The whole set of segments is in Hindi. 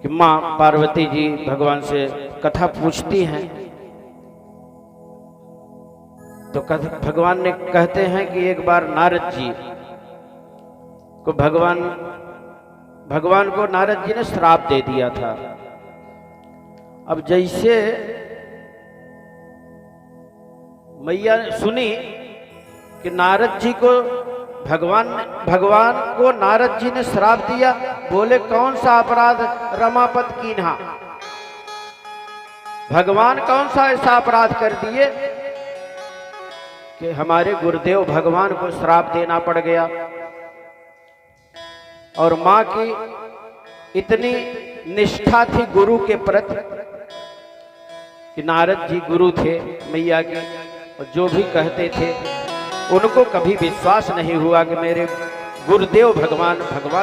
कि माँ पार्वती जी भगवान से कथा पूछती हैं, तो भगवान ने कहते हैं कि एक बार नारद जी को भगवान को नारद जी ने श्राप दे दिया था। अब जैसे मैया सुनी कि नारद जी को भगवान को नारद जी ने श्राप दिया, बोले कौन सा अपराध रमापत कीन्हा, भगवान कौन सा ऐसा अपराध कर दिए कि हमारे गुरुदेव भगवान को श्राप देना पड़ गया। और मां की इतनी निष्ठा थी गुरु के प्रति कि नारद जी गुरु थे मैया के, और जो भी कहते थे उनको कभी विश्वास नहीं हुआ कि मेरे गुरुदेव भगवान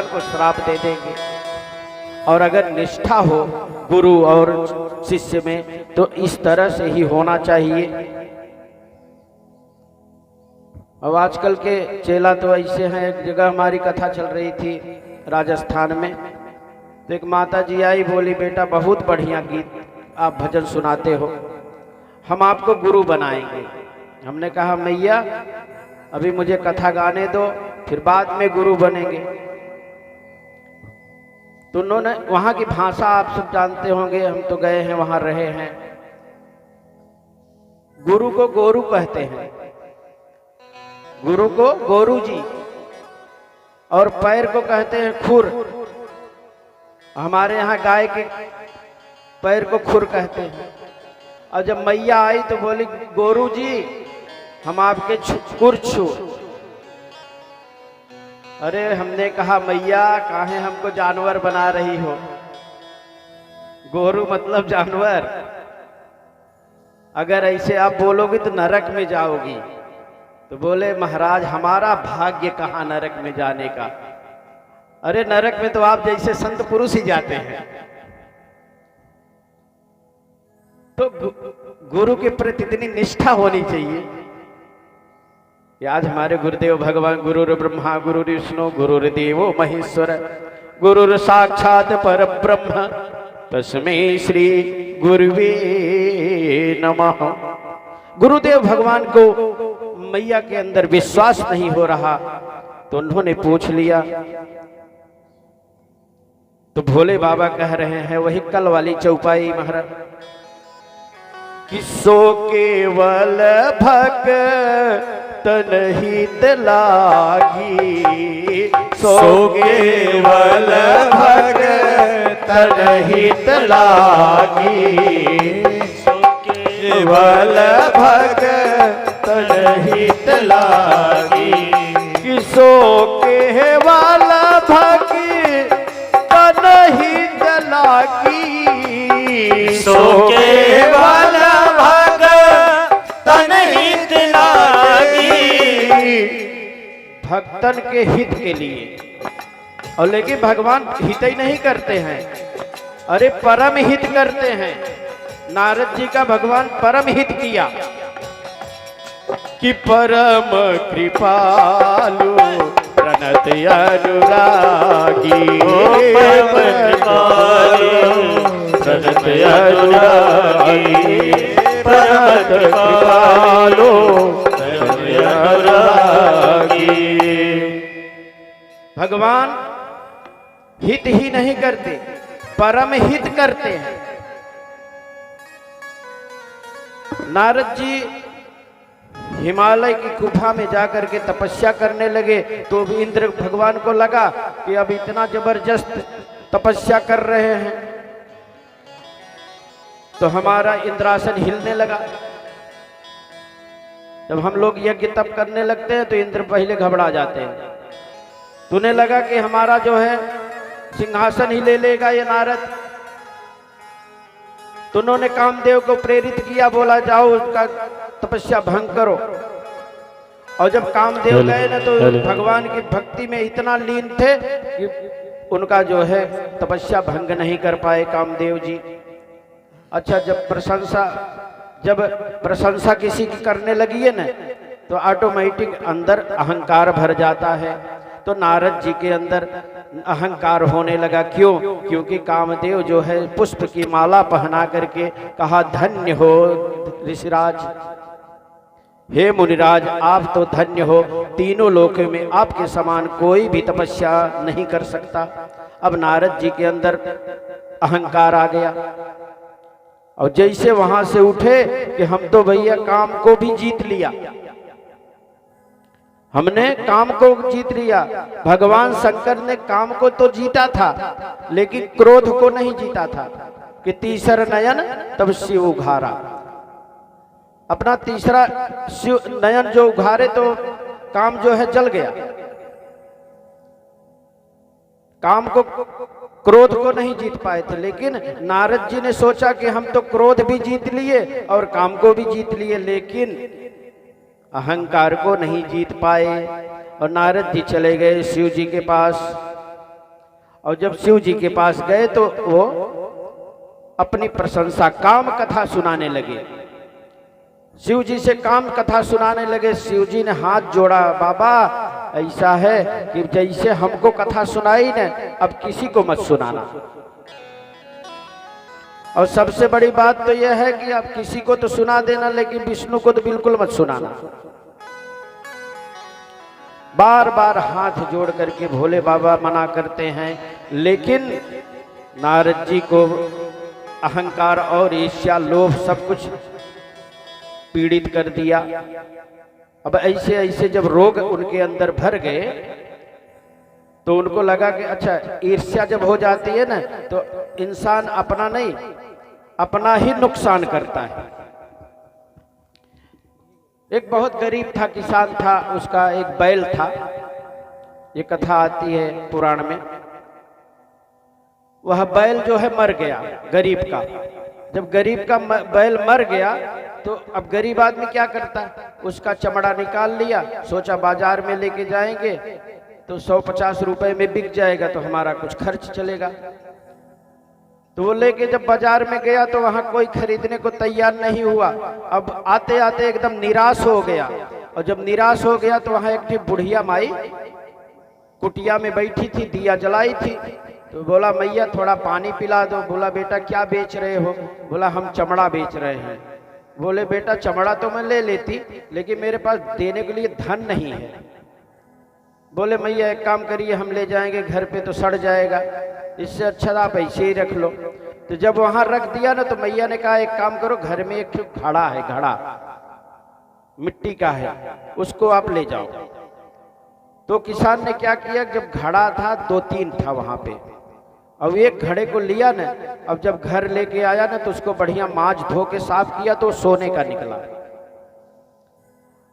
को श्राप दे देंगे। और अगर निष्ठा हो गुरु और शिष्य में तो इस तरह से ही होना चाहिए। अब आजकल के चेला तो ऐसे हैं, एक जगह हमारी कथा चल रही थी राजस्थान में, तो एक माता जी आई, बोली बेटा बहुत बढ़िया गीत आप भजन सुनाते हो, हम आपको गुरु बनाएंगे। हमने कहा मैया अभी मुझे कथा गाने दो, फिर बाद में गुरु बनेंगे। तो उन्होंने, वहां की भाषा आप सब जानते होंगे, हम तो गए हैं वहां रहे हैं, गुरु को गोरू कहते हैं, गुरु को गोरू जी, और पैर को कहते हैं खुर। हमारे यहाँ गाय के पैर को खुर कहते हैं। और जब मैया आई तो बोली गोरू जी हम आपके खुर छू। अरे हमने कहा मैया काहे हमको जानवर बना रही हो, गोरू मतलब जानवर, अगर ऐसे आप बोलोगे तो नरक में जाओगी। तो बोले महाराज हमारा भाग्य कहाँ नरक में जाने का, अरे नरक में तो आप जैसे संत पुरुष ही जाते हैं। तो गुरु के प्रति इतनी निष्ठा होनी चाहिए। आज हमारे गुरुदेव भगवान गुरुर ब्रह्मा गुरुर विष्णु गुरुर देवो महेश्वर गुरुर साक्षात पर ब्रह्म तस्मै श्री गुरुवे नमः। गुरुदेव भगवान को मैया के अंदर विश्वास नहीं हो रहा, तो उन्होंने पूछ लिया। तो भोले बाबा कह रहे हैं, वही कल वाली चौपाई महाराज, कि सो केवल भक्तन हित लागी, सो केवल भक्तन हित लागी, सो केवल भक्तन हित लागी, कि सो केवल भक्तन हित लागी, सो केवल भक्तन हित लागी। भक्तन के हित के लिए, और लेकिन भगवान हित ही नहीं करते हैं, अरे परम हित करते हैं। नारद जी का भगवान परम हित किया कि परम कृपालु प्रणत अनुरागी, परम कृपालु प्रणत अनुरागी, परम कृपालु प्रणत अनुरागी। भगवान हित ही नहीं करते, परम हित करते हैं। नारद जी हिमालय की गुफा में जाकर के तपस्या करने लगे, तो भी इंद्र भगवान को लगा कि अब इतना जबरदस्त तपस्या कर रहे हैं तो हमारा इंद्रासन हिलने लगा। जब हम लोग यज्ञ तप करने लगते हैं तो इंद्र पहले घबरा जाते हैं, तो उन्हें लगा कि हमारा जो है सिंहासन ही ले लेगा ये नारद। तो उन्होंने कामदेव को प्रेरित किया, बोला जाओ उसका तपस्या भंग करो। और जब कामदेव गए ना तो भगवान की भक्ति में इतना लीन थे कि उनका जो है तपस्या भंग नहीं कर पाए कामदेव जी। अच्छा, जब प्रशंसा किसी की करने लगी है ना तो ऑटोमेटिक अंदर अहंकार भर जाता है। तो नारद जी के अंदर अहंकार होने लगा। क्यों? क्योंकि कामदेव जो है पुष्प की माला पहना करके कहा, धन्य हो ऋषिराज, हे मुनिराज, आप तो धन्य हो, तीनों लोकों में आपके समान कोई भी तपस्या नहीं कर सकता। अब नारद जी के अंदर अहंकार आ गया और जैसे वहां से उठे कि हम तो भैया काम को भी जीत लिया, हमने काम को जीत लिया। भगवान शंकर ने काम को तो जीता था लेकिन क्रोध को नहीं जीता था कि तीसरा नयन तब शिव उघारा। अपना तीसरा शिव नयन जो उघारे तो काम जो है जल गया। काम को, क्रोध को नहीं जीत पाए थे, लेकिन नारद जी ने सोचा कि हम तो क्रोध भी जीत लिए और काम को भी जीत लिए, लेकिन अहंकार को नहीं जीत पाए। और नारद जी चले गए शिव जी के पास, और जब शिव जी के पास गए तो वो अपनी प्रशंसा काम कथा सुनाने लगे। शिव जी से काम कथा सुनाने लगे। शिव जी ने हाथ जोड़ा, बाबा ऐसा है कि जैसे हमको कथा सुनाई न, अब किसी को मत सुनाना। और सबसे बड़ी बात तो यह है कि आप किसी को तो सुना देना, लेकिन विष्णु को तो बिल्कुल मत सुनाना। बार बार हाथ जोड़ करके भोले बाबा मना करते हैं, लेकिन नारद जी को अहंकार और ईर्ष्या, लोभ सब कुछ पीड़ित कर दिया। अब ऐसे ऐसे जब रोग उनके अंदर भर गए तो उनको लगा कि अच्छा, ईर्ष्या जब हो जाती है ना तो इंसान अपना नहीं, अपना ही नुकसान करता है। एक बहुत गरीब था, किसान था, उसका एक बैल था। ये कथा आती है पुराण में। वह बैल जो है मर गया गरीब का। जब गरीब का बैल मर गया तो अब गरीब आदमी क्या करता है, उसका चमड़ा निकाल लिया, सोचा बाजार में लेके जाएंगे तो 150 रुपए में बिक जाएगा तो हमारा कुछ खर्च चलेगा। तो वो लेके जब बाजार में गया तो वहां कोई खरीदने को तैयार नहीं हुआ। अब आते आते एकदम निराश हो गया, और जब निराश हो गया तो वहां एक बुढ़िया माई कुटिया में बैठी थी, दिया जलाई थी। तो बोला, मैया थोड़ा पानी पिला दो। बोला, बेटा क्या बेच रहे हो? बोला, हम चमड़ा बेच रहे हैं। बोले, बेटा चमड़ा तो मैं ले लेती, लेकिन मेरे पास देने के लिए धन नहीं है। बोले, मैया एक काम करिए, हम ले जाएंगे घर पे तो सड़ जाएगा, इससे अच्छा आप ऐसे ही रख लो। तो जब वहां रख दिया ना तो मैया ने कहा, एक काम करो, घर में एक घड़ा है, घड़ा मिट्टी का है, उसको आप ले जाओ। तो किसान ने क्या किया, जब घड़ा था 2-3 था वहां पे, अब एक घड़े को लिया ना, अब जब घर लेके आया ना तो उसको बढ़िया मांज धो के साफ किया तो सोने का निकला।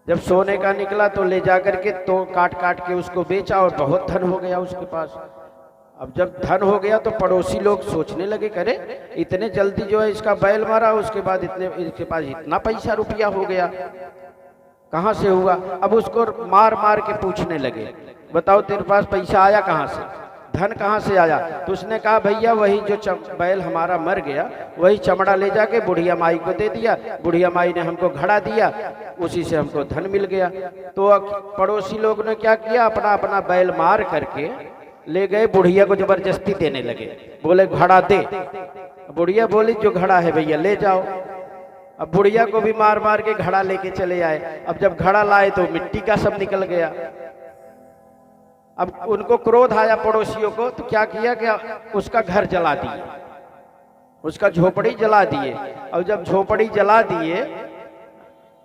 जब सोने का निकला तो ले जाकर के तो काट काट के उसको बेचा और बहुत धन हो गया उसके पास। अब जब धन हो गया तो पड़ोसी लोग सोचने लगे, करे इतने जल्दी जो है इसका बैल मारा, उसके बाद इसके पास इतना पैसा रुपया हो गया, कहाँ से हुआ? अब उसको मार मार के पूछने लगे, बताओ तेरे पास पैसा आया कहाँ से, धन कहाँ से आया? तो उसने कहा, भैया वही जो बैल हमारा मर गया वही चमड़ा ले जाके बुढ़िया माई को दे दिया, बुढ़िया माई ने हमको घड़ा दिया, उसी से हमको धन मिल गया। तो पड़ोसी लोग ने क्या किया, अपना अपना बैल मार करके ले गए, बुढ़िया को जबरदस्ती देने लगे। बोले, घड़ा दे। बुढ़िया बोली, जो घड़ा है भैया ले जाओ। अब बुढ़िया को भी मार मार के घड़ा लेके चले आए। अब जब घड़ा लाए तो मिट्टी का सब निकल गया। अब उनको क्रोध आया पड़ोसियों को, तो क्या किया कि उसका घर जला दिए, उसका झोपड़ी जला दिए। और जब झोपड़ी जला दिए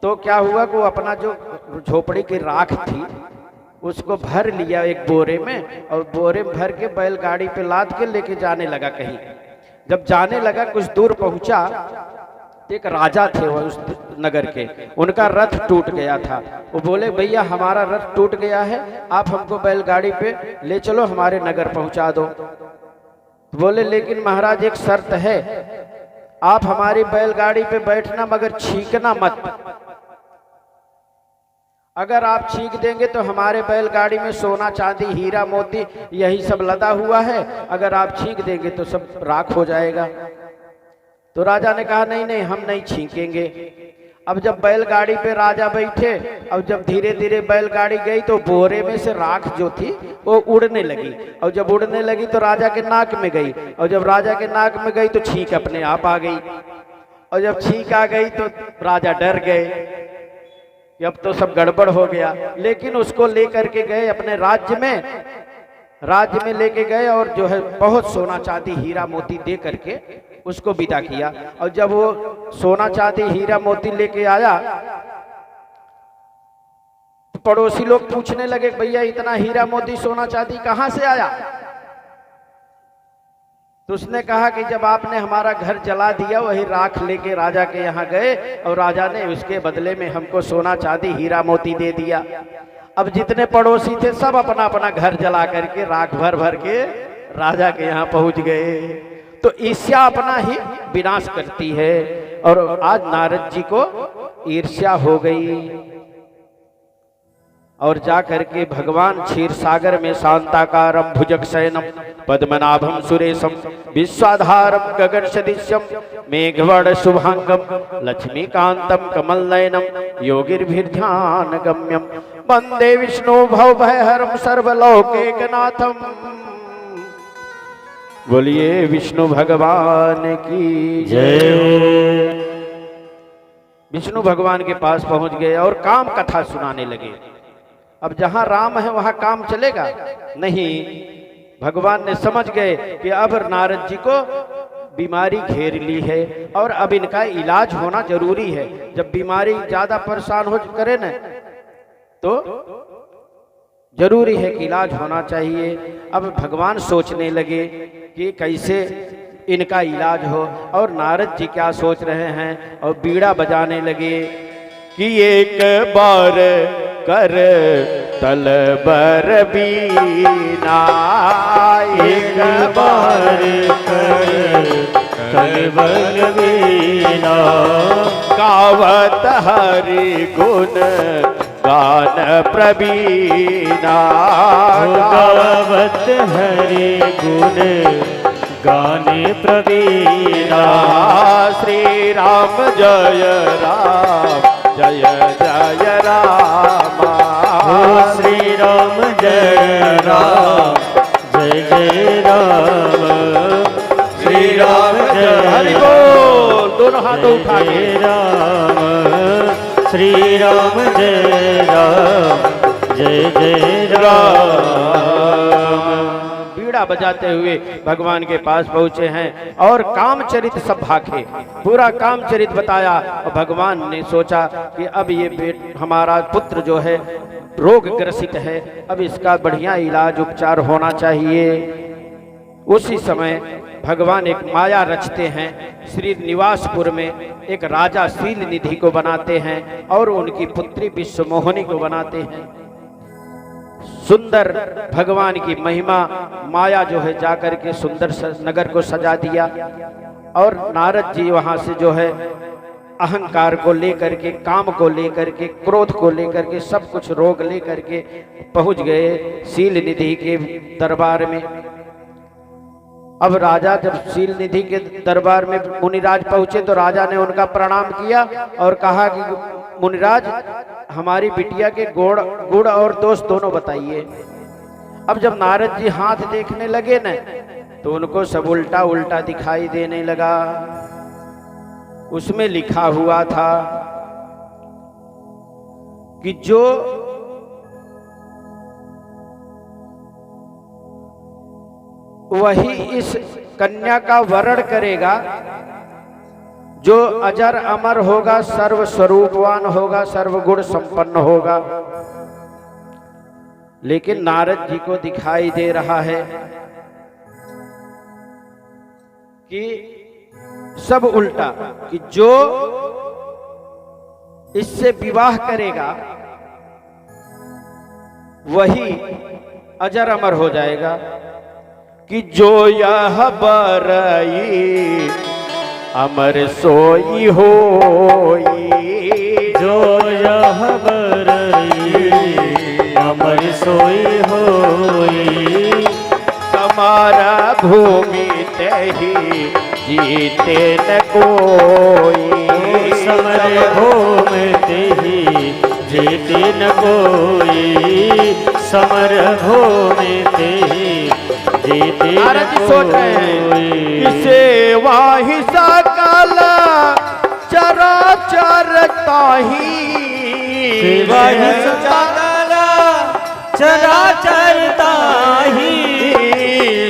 तो क्या हुआ कि वो अपना जो झोपड़ी की राख थी उसको भर लिया एक बोरे में, और बोरे में भर के बैलगाड़ी पे लाद के लेके जाने लगा कहीं। जब जाने लगा कुछ दूर पहुंचा, एक राजा थे वो उस नगर के, उनका रथ टूट गया था। वो बोले, भैया हमारा रथ टूट गया है, आप हमको बैलगाड़ी पे ले चलो, हमारे नगर पहुंचा दो। बोले, लेकिन महाराज एक शर्त है, आप हमारी बैलगाड़ी पे बैठना मगर छींकना मत। अगर आप छींक देंगे तो हमारे बैलगाड़ी में सोना चांदी हीरा मोती यही सब लदा हुआ है, अगर आप छींक देंगे तो सब राख हो जाएगा। तो राजा ने कहा, नहीं नहीं हम नहीं छींकेंगे। अब जब बैलगाड़ी पे राजा बैठे, अब जब धीरे धीरे बैलगाड़ी गई तो बोरे में से राख जो थी वो उड़ने लगी, और जब उड़ने लगी तो राजा के नाक में गई, और जब राजा के नाक में गई तो छींक अपने आप आ गई, और जब छींक आ गई तो राजा डर गए कि अब तो सब गड़बड़ हो गया। लेकिन उसको लेकर के गए अपने राज्य में लेके गए, और जो है बहुत सोना चांदी हीरा मोती दे करके उसको विदा किया। और जब वो सोना चांदी हीरा मोती लेके आया तो पड़ोसी लोग पूछने लगे, भैया इतना हीरा मोती सोना चांदी कहां से आया? तो उसने कहा कि जब आपने हमारा घर जला दिया, वही राख लेके राजा के यहाँ गए, और राजा ने उसके बदले में हमको सोना चांदी हीरा मोती दे दिया। अब जितने पड़ोसी थे सब अपना अपना घर जला करके राख भर भर के राजा के यहाँ पहुंच गए। तो ईर्ष्या अपना ही विनाश करती है, और आज नारद जी को ईर्ष्या हो गई, और जाकर के भगवान क्षीर सागर में शांताकारम भुजगशयनम पद्मनाभम सुरेशम विश्वाधारम गगन सदृश्यम मेघवर्ण शुभांगम लक्ष्मीकांतम कमलनयनम योगिर्भिर्ध्यान गम्यम वंदे विष्णु भवभयहरम सर्वलोकैकनाथम। बोलिए विष्णु भगवान की जय। विष्णु भगवान के पास पहुंच गए और काम कथा सुनाने लगे। अब जहां राम है वहां काम चलेगा नहीं। भगवान ने समझ गए कि अब नारद जी को बीमारी घेर ली है और अब इनका इलाज होना जरूरी है। जब बीमारी ज्यादा परेशान हो करे न तो जरूरी है कि इलाज होना चाहिए। अब भगवान सोचने लगे कि कैसे इनका इलाज हो, और नारद जी क्या सोच रहे हैं, और बीड़ा बजाने लगे कि एक बार कर तलबर बीना, एक बार कर तलबर बीना, गावत हरि गुण गान प्रवीणा, गावत हरि गुण गाने प्रवीणा। श्री राम जय राम जय जय राम, श्री राम जय राम जय जय राम, श्री राम जय हरि बोल। दोनों हाथों उठा के राम, श्री राम जय राम जय जय राम। बीड़ा बजाते हुए भगवान के पास पहुंचे हैं और कामचरित सब भाखे, पूरा कामचरित बताया। और भगवान ने सोचा कि अब ये हमारा पुत्र जो है रोग ग्रसित है, अब इसका बढ़िया इलाज उपचार होना चाहिए। उसी समय भगवान एक माया रचते हैं, श्री निवासपुर में एक राजा शील निधि को बनाते हैं और उनकी पुत्री विश्वमोहिनी को बनाते हैं। सुंदर भगवान की महिमा माया जो है जाकर के सुंदर नगर को सजा दिया, और नारद जी वहां से जो है अहंकार को लेकर के, काम को लेकर के, क्रोध को लेकर के, सब कुछ रोग लेकर के पहुंच गए शील निधि के दरबार में। अब राजा जब शील निधि के दरबार में मुनिराज पहुंचे तो राजा ने उनका प्रणाम किया और कहा कि मुनिराज हमारी बिटिया के गुण और दोष दोनों बताइए। अब जब नारद जी हाथ देखने लगे न तो उनको सब उल्टा उल्टा दिखाई देने लगा। उसमें लिखा हुआ था कि जो वही इस कन्या का वरण करेगा जो अजर अमर होगा, सर्व स्वरूपवान होगा, सर्वगुण संपन्न होगा। लेकिन नारद जी को दिखाई दे रहा है कि सब उल्टा, कि जो इससे विवाह करेगा वही अजर अमर हो जाएगा। कि जो यह बरई अमर सोई होई, जो यह बरई अमर सोई होई, समारा भूमि तही जीते न कोई, समर भूमि में तेहि जेते न कोई, समर भूमि तेहि जेते न नारद जी सोच रहे हैं कोई। कि सेवा ही सकल चराचर ताहि, सेवा ही सकल चराचर ताहि,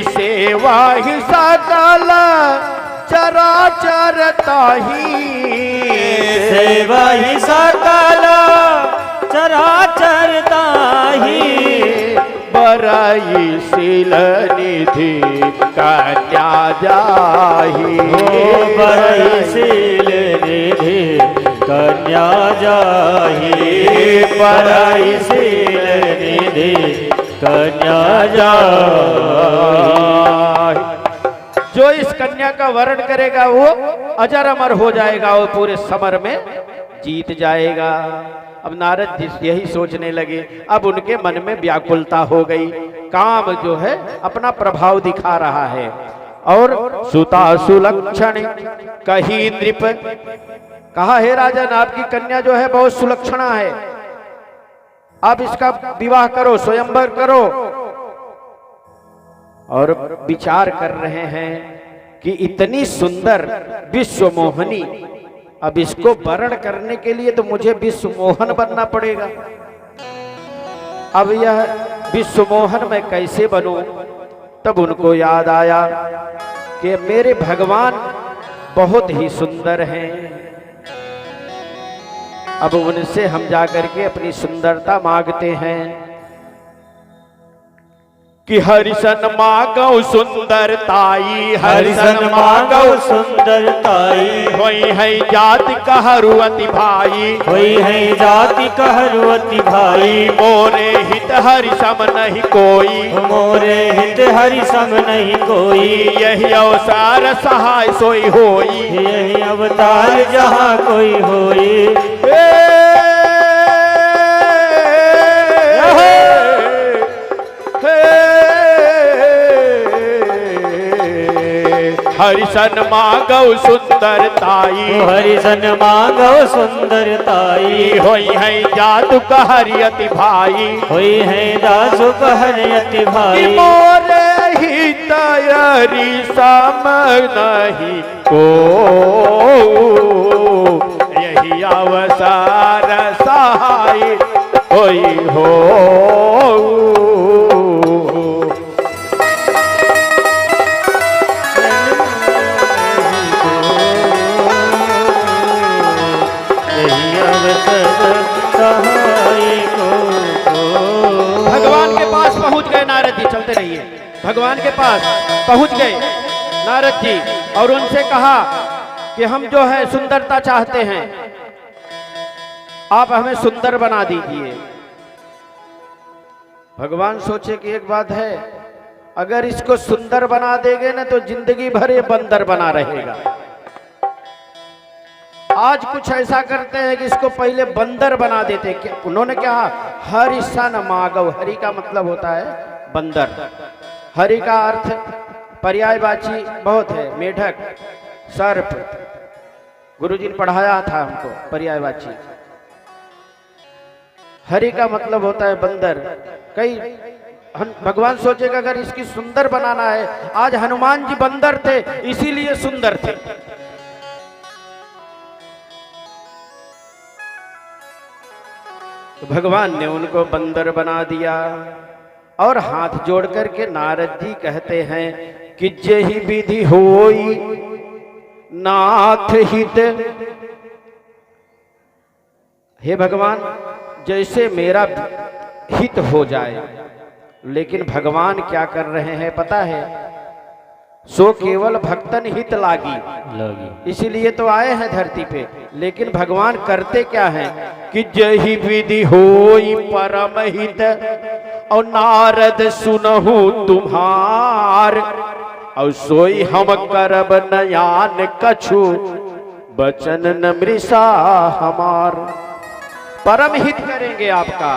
सेवा ही सकल चराचर ताहि, सेवा ही सकल चराचर ताहि, बरई शील निधि कन्या जाहि, बरई शील निधि कन्या जाहि, बरई शील निधि कन्या जाहि। जो इस कन्या का वर्ण करेगा वो अजर अमर हो जाएगा और पूरे समर में जीत जाएगा। अब नारद जी यही सोचने लगे। अब उनके मन में व्याकुलता हो गई, काम जो है अपना प्रभाव दिखा रहा है। और सुता सुलक्षण कही नृप, कहा हे राजन आपकी कन्या जो है बहुत सुलक्षणा है, आप इसका विवाह करो, स्वयंवर करो। और विचार कर रहे हैं कि इतनी सुंदर विश्व मोहनी, अब इसको वर्ण करने के लिए तो मुझे विश्व मोहन बनना पड़ेगा। अब यह विश्व मोहन मैं कैसे बनूं? तब उनको याद आया कि मेरे भगवान बहुत ही सुंदर हैं। अब उनसे हम जाकर के अपनी सुंदरता मांगते हैं कि हरिशन मांगो सुंदरताई, हरिशन मांगो सुंदरताई, होई है जाति कहरुअति भाई, होई है जाति कहरुअति भाई, मोरे हित हरि सम नहीं कोई, मोरे हित हरि सम नहीं कोई, यही अवसर सहाय सोई होई, यही अवतार जहाँ कोई होई। हरिशन मांगो सुंदरताई, हरिशन मांगो सुंदरताई, होई है जादू कहरियति भाई, होई है दासु कहरियति भाई, मोरे ही तैयारी सम नहीं को, यही अवसर सहाय होई हो। भगवान के पास पहुंच गए नारद जी, चलते रहिए। भगवान के पास पहुंच गए नारद जी और उनसे कहा कि हम जो है सुंदरता चाहते हैं, आप हमें सुंदर बना दीजिए। भगवान सोचे कि एक बात है, अगर इसको सुंदर बना देंगे ना तो जिंदगी भर ये बंदर बना रहेगा। आज कुछ ऐसा करते हैं कि इसको पहले बंदर बना देते हैं। उन्होंने कहा हरिशन मागव, हरि का मतलब होता है बंदर, हरि का अर्थ पर्यायवाची बहुत है, मेढक, सर्प। गुरुजी ने पढ़ाया था हमको पर्यायवाची। हरि का मतलब होता है बंदर। कई भगवान सोचेगा अगर इसकी सुंदर बनाना है, आज हनुमान जी बंदर थे इसीलिए सुंदर थे। तो भगवान ने उनको बंदर बना दिया और हाथ जोड़ करके नारद जी कहते हैं कि जेहि विधि होई नाथ हित। हे भगवान, जैसे मेरा हित हो जाए। लेकिन भगवान क्या कर रहे हैं पता है? सो केवल भक्तन हित लागी, इसीलिए तो आए हैं धरती पे। लेकिन भगवान करते क्या हैं कि जही विधि होई परम हित, और नारद सुनहु तुम्हार, और सोई हम करब नयान कछु, बचन न मृषा हमार। परम हित करेंगे आपका।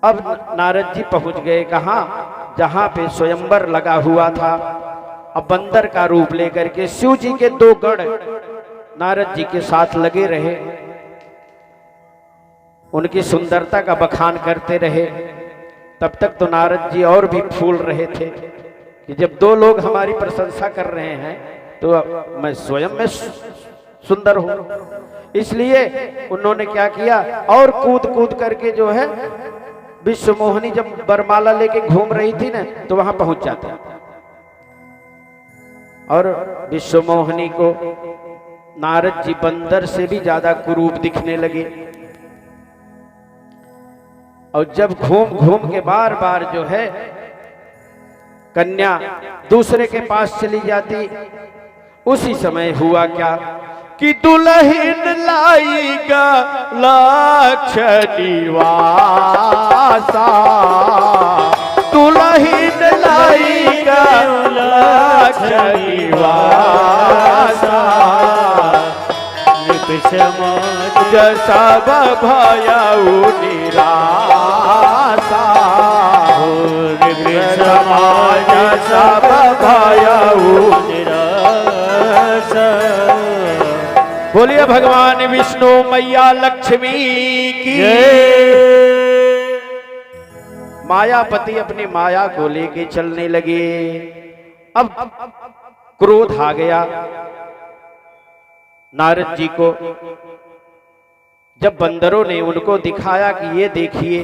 अब नारद जी पहुंच गए कहां? जहां पे स्वयंवर लगा हुआ था। अब बंदर का रूप लेकर के शिव जी के दो गण नारद जी के साथ लगे रहे, उनकी सुंदरता का बखान करते रहे। तब तक तो नारद जी और भी फूल रहे थे कि जब दो लोग हमारी प्रशंसा कर रहे हैं तो मैं स्वयं में सुंदर हूं। इसलिए उन्होंने क्या किया, और कूद कूद करके जो है विश्व मोहिनी जब बरमाला लेके घूम रही थी ना तो वहां पहुंच जाते, और विश्व मोहिनी को नारद जी बंदर से भी ज्यादा कुरूप दिखने लगे। और जब घूम घूम के बार बार जो है कन्या दूसरे के पास चली जाती, उसी समय हुआ क्या कि दुल्हन लाईगा लाक्ष निवासा, दुल्हन लाईगा लाक्ष निवासा, सब भयउ निराशा, समाज सब भयउ निराशा। बोलिए भगवान विष्णु मैया लक्ष्मी की। मायापति अपनी माया को लेके चलने लगे। अब क्रोध आ गया नारद जी को, जब बंदरों ने उनको दिखाया कि ये देखिए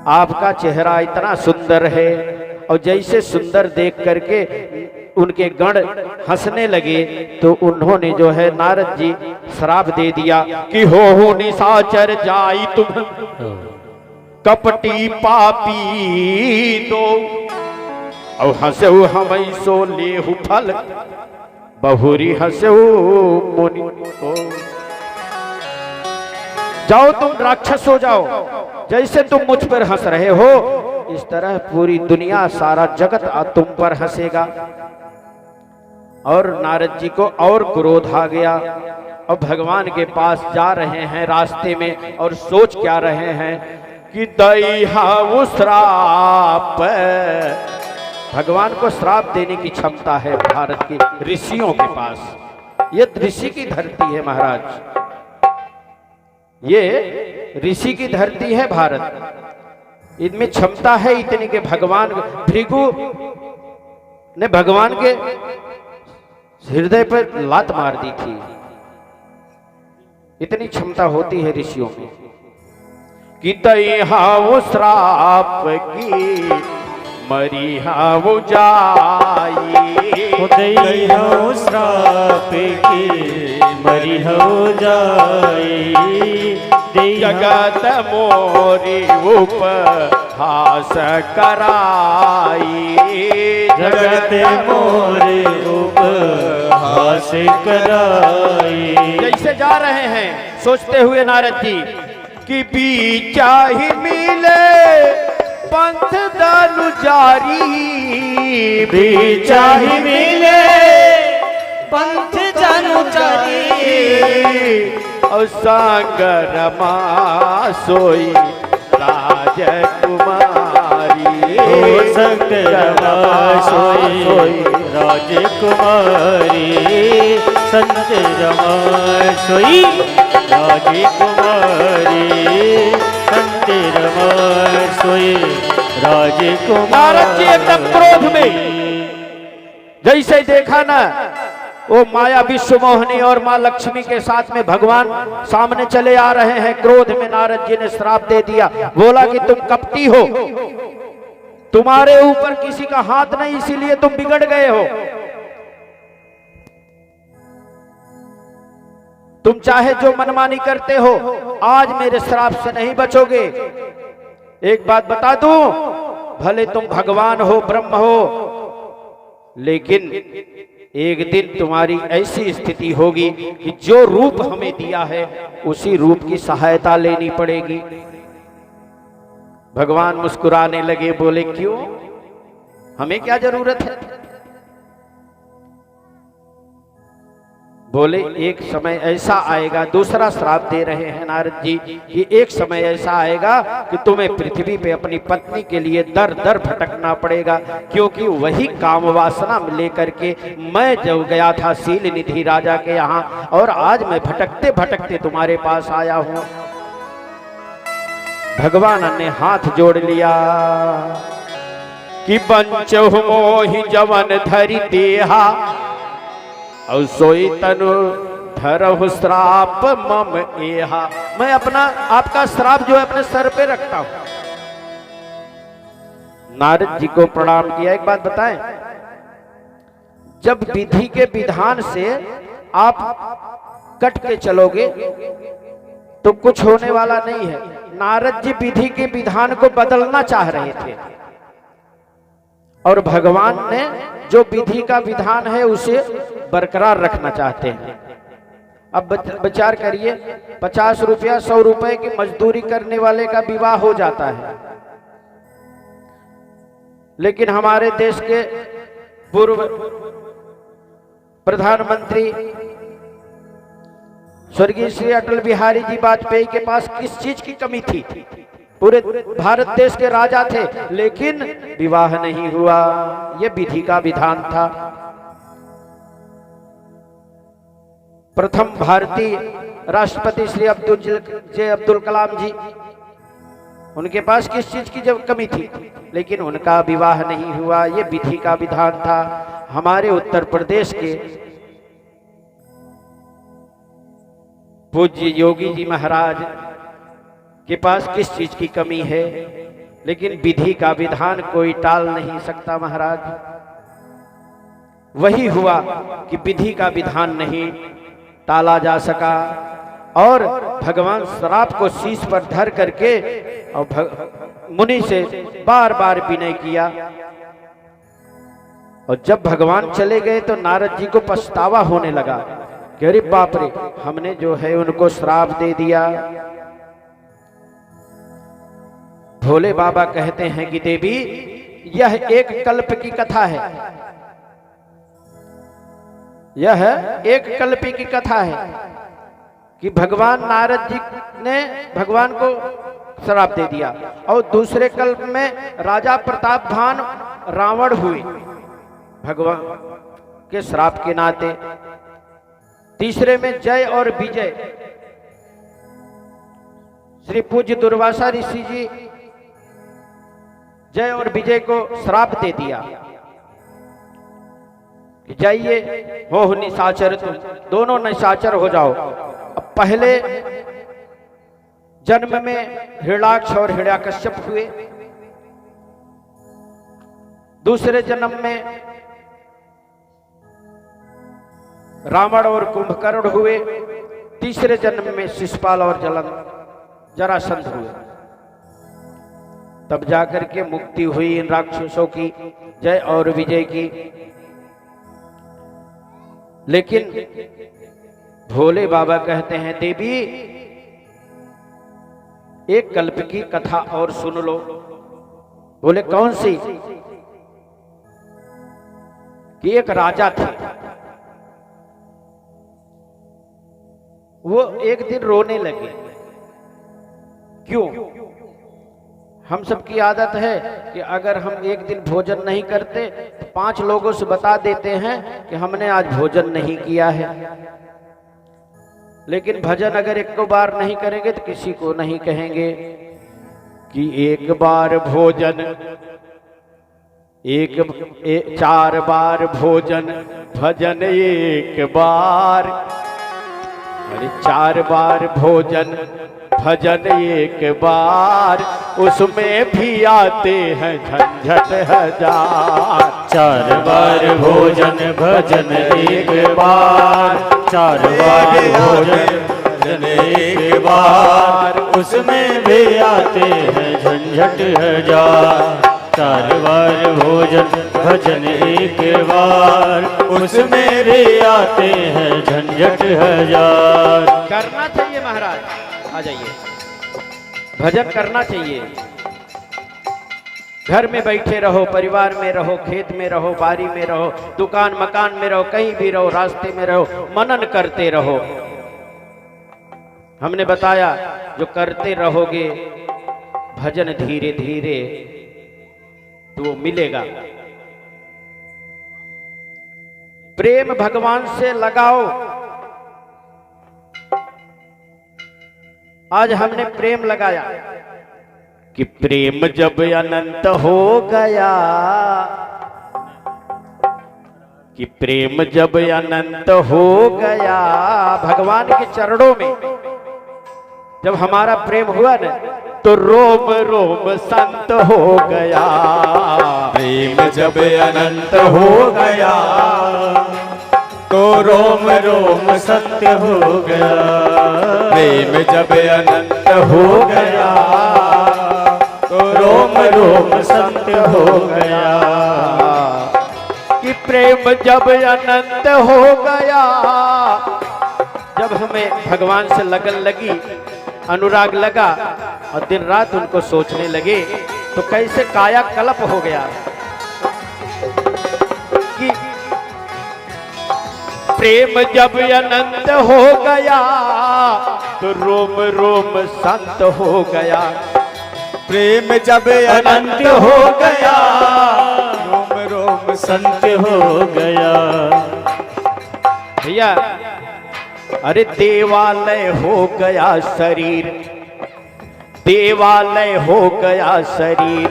आपका चेहरा इतना सुंदर है, और जैसे सुंदर देख करके उनके गण हंसने लगे, तो उन्होंने जो है नारद जी श्राप दे दिया कि हो निशाचर जाई तुम कपटी पापी दो, और हंसऊ हम सो लेहु फल बहुरी हंसऊ मुनि को। जाओ तुम राक्षस हो जाओ, जैसे तुम मुझ पर हंस रहे हो इस तरह पूरी दुनिया सारा जगत तुम पर हंसेगा। और नारद जी को और क्रोध आ गया, और भगवान के पास जा रहे हैं रास्ते में, और सोच क्या रहे हैं कि दैहा श्राप। भगवान को श्राप देने की क्षमता है भारत के ऋषियों के पास। ये ऋषि की धरती है महाराज, ये ऋषि की धरती है भारत। इनमें क्षमता है इतनी कि भगवान भृगु ने भगवान के हृदय पर लात मार दी थी, इतनी क्षमता होती है ऋषियों में। कि तैहाऊ श्राप की मरी हाऊ जाई, तैहाऊ श्राप की मरी हाऊ जाई, जगत मोरी उपहास कराई, जगत मोरे उपहास कराई। जैसे जा रहे हैं सोचते हुए नारद जी कि बीचा ही मिले पंथ दानु जारी, बीचा ही मिले पंथ जानु जारी, और संग रमा सोई राजकुमारी, संग रमा सोई राजकुमारी, संग रमा सोई राजकुमारी, संग रमा सोई राजकुमारी। नारद जी एकदम क्रोध में, जैसे देखा ना वो माया विश्व मोहिनी और माँ लक्ष्मी के साथ में भगवान सामने चले आ रहे हैं, क्रोध में नारद जी ने श्राप दे दिया। बोला कि तुम कपटी हो, तुम्हारे ऊपर किसी का हाथ नहीं, इसीलिए तुम बिगड़ गए हो। तुम चाहे जो मनमानी करते हो, आज मेरे श्राप से नहीं बचोगे। एक बात बता दूं, भले तुम भगवान हो, ब्रह्म हो, लेकिन एक दिन तुम्हारी ऐसी स्थिति होगी कि जो रूप हमें दिया है उसी रूप की सहायता लेनी पड़ेगी। भगवान मुस्कुराने लगे, बोले क्यों, हमें क्या जरूरत है। बोले एक समय ऐसा आएगा, दूसरा श्राप दे रहे हैं नारद जी कि एक समय ऐसा आएगा कि तुम्हें पृथ्वी पे अपनी पत्नी के लिए दर दर भटकना पड़ेगा, क्योंकि वही काम वासना लेकर के मैं जो गया था शील निधि राजा के यहाँ, और आज मैं भटकते भटकते तुम्हारे पास आया हूं। भगवान ने हाथ जोड़ लिया कि बंचहु मोहि जवन धरि देहा, और सोई तनु धरहु श्राप मम एहा। मैं अपना आपका श्राप जो है अपने सर पे रखता हूं। नारद जी को प्रणाम किया। एक बात बताएं, जब विधि के विधान से आप कट के चलोगे तो कुछ होने वाला नहीं है। नारद जी विधि के विधान को बदलना चाह रहे थे, और भगवान ने जो विधि का विधान है उसे बरकरार रखना चाहते हैं। अब विचार करिए, 50 रुपया 100 रुपए की मजदूरी करने वाले का विवाह हो जाता है, लेकिन हमारे देश के पूर्व प्रधानमंत्री स्वर्गीय श्री अटल बिहारी जी वाजपेयी के पास किस चीज की कमी थी? पूरे भारत देश के राजा थे, लेकिन विवाह नहीं हुआ। यह विधि का विधान था। प्रथम भारतीय राष्ट्रपति श्री अब्दुल कलाम जी, उनके पास किस चीज की जब कमी थी, लेकिन उनका विवाह नहीं हुआ। यह विधि का विधान था। हमारे उत्तर प्रदेश के पूज्य योगी जी महाराज के पास किस चीज की कमी है, लेकिन विधि का विधान कोई टाल नहीं सकता महाराज। वही हुआ कि विधि का विधान नहीं टाला जा सका, और भगवान श्राप को शीश पर धर करके और मुनि से बार बार विनय किया। और जब भगवान चले गए तो नारद जी को पछतावा होने लगा कि अरे बाप रे, हमने जो है उनको श्राप दे दिया। भोले बाबा कहते हैं कि देवी, यह एक कल्प की कथा है, यह एक कल्प की कथा है कि भगवान नारद जी ने भगवान को श्राप दे दिया, और दूसरे कल्प में राजा प्रतापधान रावण हुए भगवान के श्राप के नाते। तीसरे में जय और विजय, श्री पूज्य दुर्वासा ऋषि जी जय और विजय को श्राप दे दिया कि जाइए हो निशाचर, तुम दोनों निशाचर हो जाओ। अब पहले जन्म में हिरण्याक्ष और हिरण्याकश्यप हुए, दूसरे जन्म में रावण और कुंभकर्ण हुए, तीसरे जन्म में शिशुपाल और जरासंध हुए। तब जाकर के मुक्ति हुई इन राक्षसों की, जय और विजय की। लेकिन भोले बाबा कहते हैं देवी, एक कल्प की कथा और सुन लो। बोले कौन सी? कि एक राजा थे, वो एक दिन रोने लगे। क्यों? हम सबकी आदत है कि अगर हम एक दिन भोजन नहीं करते तो 5 लोगों से बता देते हैं कि हमने आज भोजन नहीं किया है, लेकिन भजन अगर एक बार नहीं करेंगे तो किसी को नहीं कहेंगे कि एक बार भोजन, 4 बार भोजन, भजन एक बार। अरे 4 बार भोजन, भजन एक बार, उसमें भी आते हैं झंझट हजार। 4 बार भोजन, भजन एक बार, 4 बार भोजन, भजन एक बार, उसमें भी आते हैं झंझट हजार। 4 बार भोजन, भजन एक बार, उसमें भी आते हैं झंझट हजार। करना चाहिए महाराज, आ जाइए, भजन करना चाहिए। घर में बैठे रहो, परिवार में रहो, खेत में रहो, बारी में रहो, दुकान मकान में रहो, कहीं भी रहो, रास्ते में रहो, मनन करते रहो। हमने बताया जो करते रहोगे भजन धीरे धीरे तो मिलेगा। प्रेम भगवान से लगाओ। आज हमने प्रेम लगाया कि प्रेम जब अनंत हो गया, कि प्रेम जब अनंत हो गया, भगवान के चरणों में जब हमारा प्रेम हुआ ना तो रोम रोम संत हो गया। प्रेम जब अनंत हो गया तो रोम रोम सत्य हो गया। प्रेम जब अनंत हो गया तो रोम रोम सत्य हो गया। कि प्रेम जब अनंत हो गया, जब हमें भगवान से लगन लगी, अनुराग लगा और दिन रात उनको सोचने लगे तो कैसे काया कल्प हो गया कि प्रेम जब अनंत हो गया तो रोम रोम संत हो गया। प्रेम जब अनंत हो गया रोम रोम संत हो गया। भैया अरे देवालय हो गया शरीर, देवालय हो गया शरीर,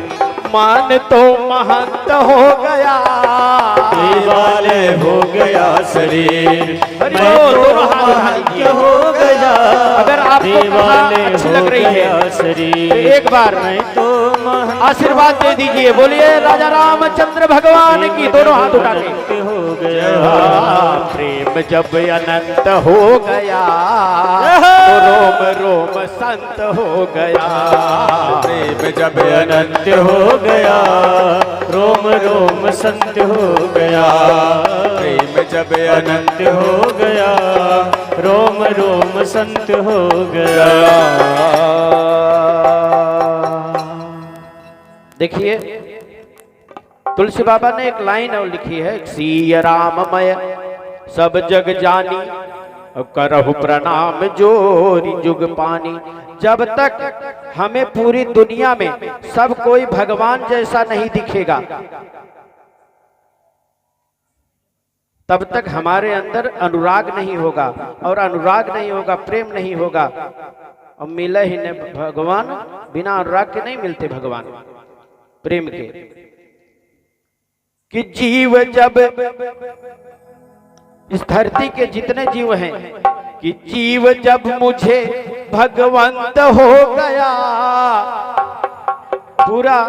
मान तो महंत हो गया। देवालय हो गया शरीर, हरि मैं बोल, तो दोनों हाथ उठा महंत लीजिए। हो गया। अगर आपको देवालय अच्छी हो लग रही गया है शरीर, तो एक बार मैं तो महंत आशीर्वाद दे दीजिए। बोलिए राजा रामचंद्र भगवान की, दोनों हाथ उठा के। हो गया। प्रेम जब अनंत हो गया तो रोम रोम संत हो गया। प्रेम जब अनंत हो गया रोम रोम संत हो गया। प्रेम जब अनंत हो गया रोम रोम संत हो गया। देखिए तुलसी बाबा ने एक लाइन और लिखी है, सिय राममय सब जग जानी, करहु प्रणाम जोरी जुग पानी। जब तक हमें पूरी दुनिया में सब कोई भगवान जैसा नहीं दिखेगा तब तक हमारे अंदर अनुराग नहीं होगा, और अनुराग नहीं होगा, प्रेम नहीं होगा, और मिले ही नहीं भगवान। बिना अनुराग के नहीं मिलते भगवान, प्रेम के। कि जीव जब इस धरती के जितने जीव हैं, कि जीव जब मुझे भगवंत हो गया, पूरा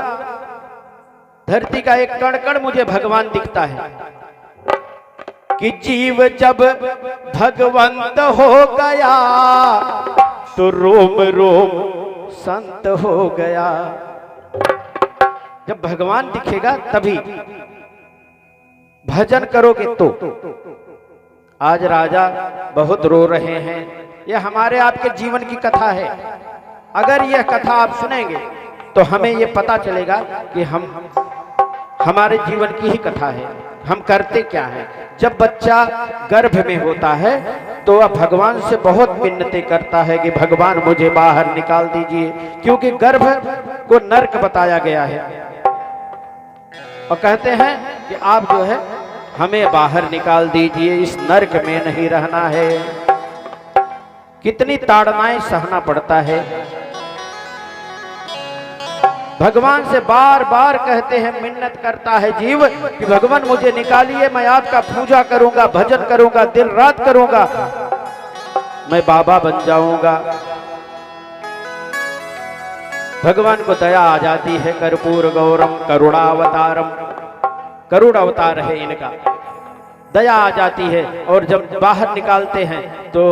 धरती का एक कण कण मुझे भगवान दिखता है। कि जीव जब भगवंत हो गया तो रोम रोम संत हो गया। जब भगवान दिखेगा तभी भजन करोगे तो। आज राजा बहुत रो रहे हैं, यह हमारे आपके जीवन की कथा है। अगर यह कथा आप सुनेंगे तो हमें यह पता चलेगा कि हमारे जीवन की ही कथा है, हम करते क्या है। जब बच्चा गर्भ में होता है तो वह भगवान से बहुत मिन्नतें करता है कि भगवान मुझे बाहर निकाल दीजिए, क्योंकि गर्भ को नर्क बताया गया है। और कहते हैं कि आप जो है हमें बाहर निकाल दीजिए, इस नर्क में नहीं रहना है। कितनी ताड़नाएं सहना पड़ता है। भगवान से बार बार कहते हैं, मिन्नत करता है जीव कि भगवान मुझे निकालिए, मैं आपका पूजा करूंगा, भजन करूंगा, दिन रात करूंगा, मैं बाबा बन जाऊंगा। भगवान को दया आ जाती है। कर्पूर गौरम करुणावतारम, करुण अवतार है इनका, दया आ जाती है। और जब बाहर निकालते हैं तो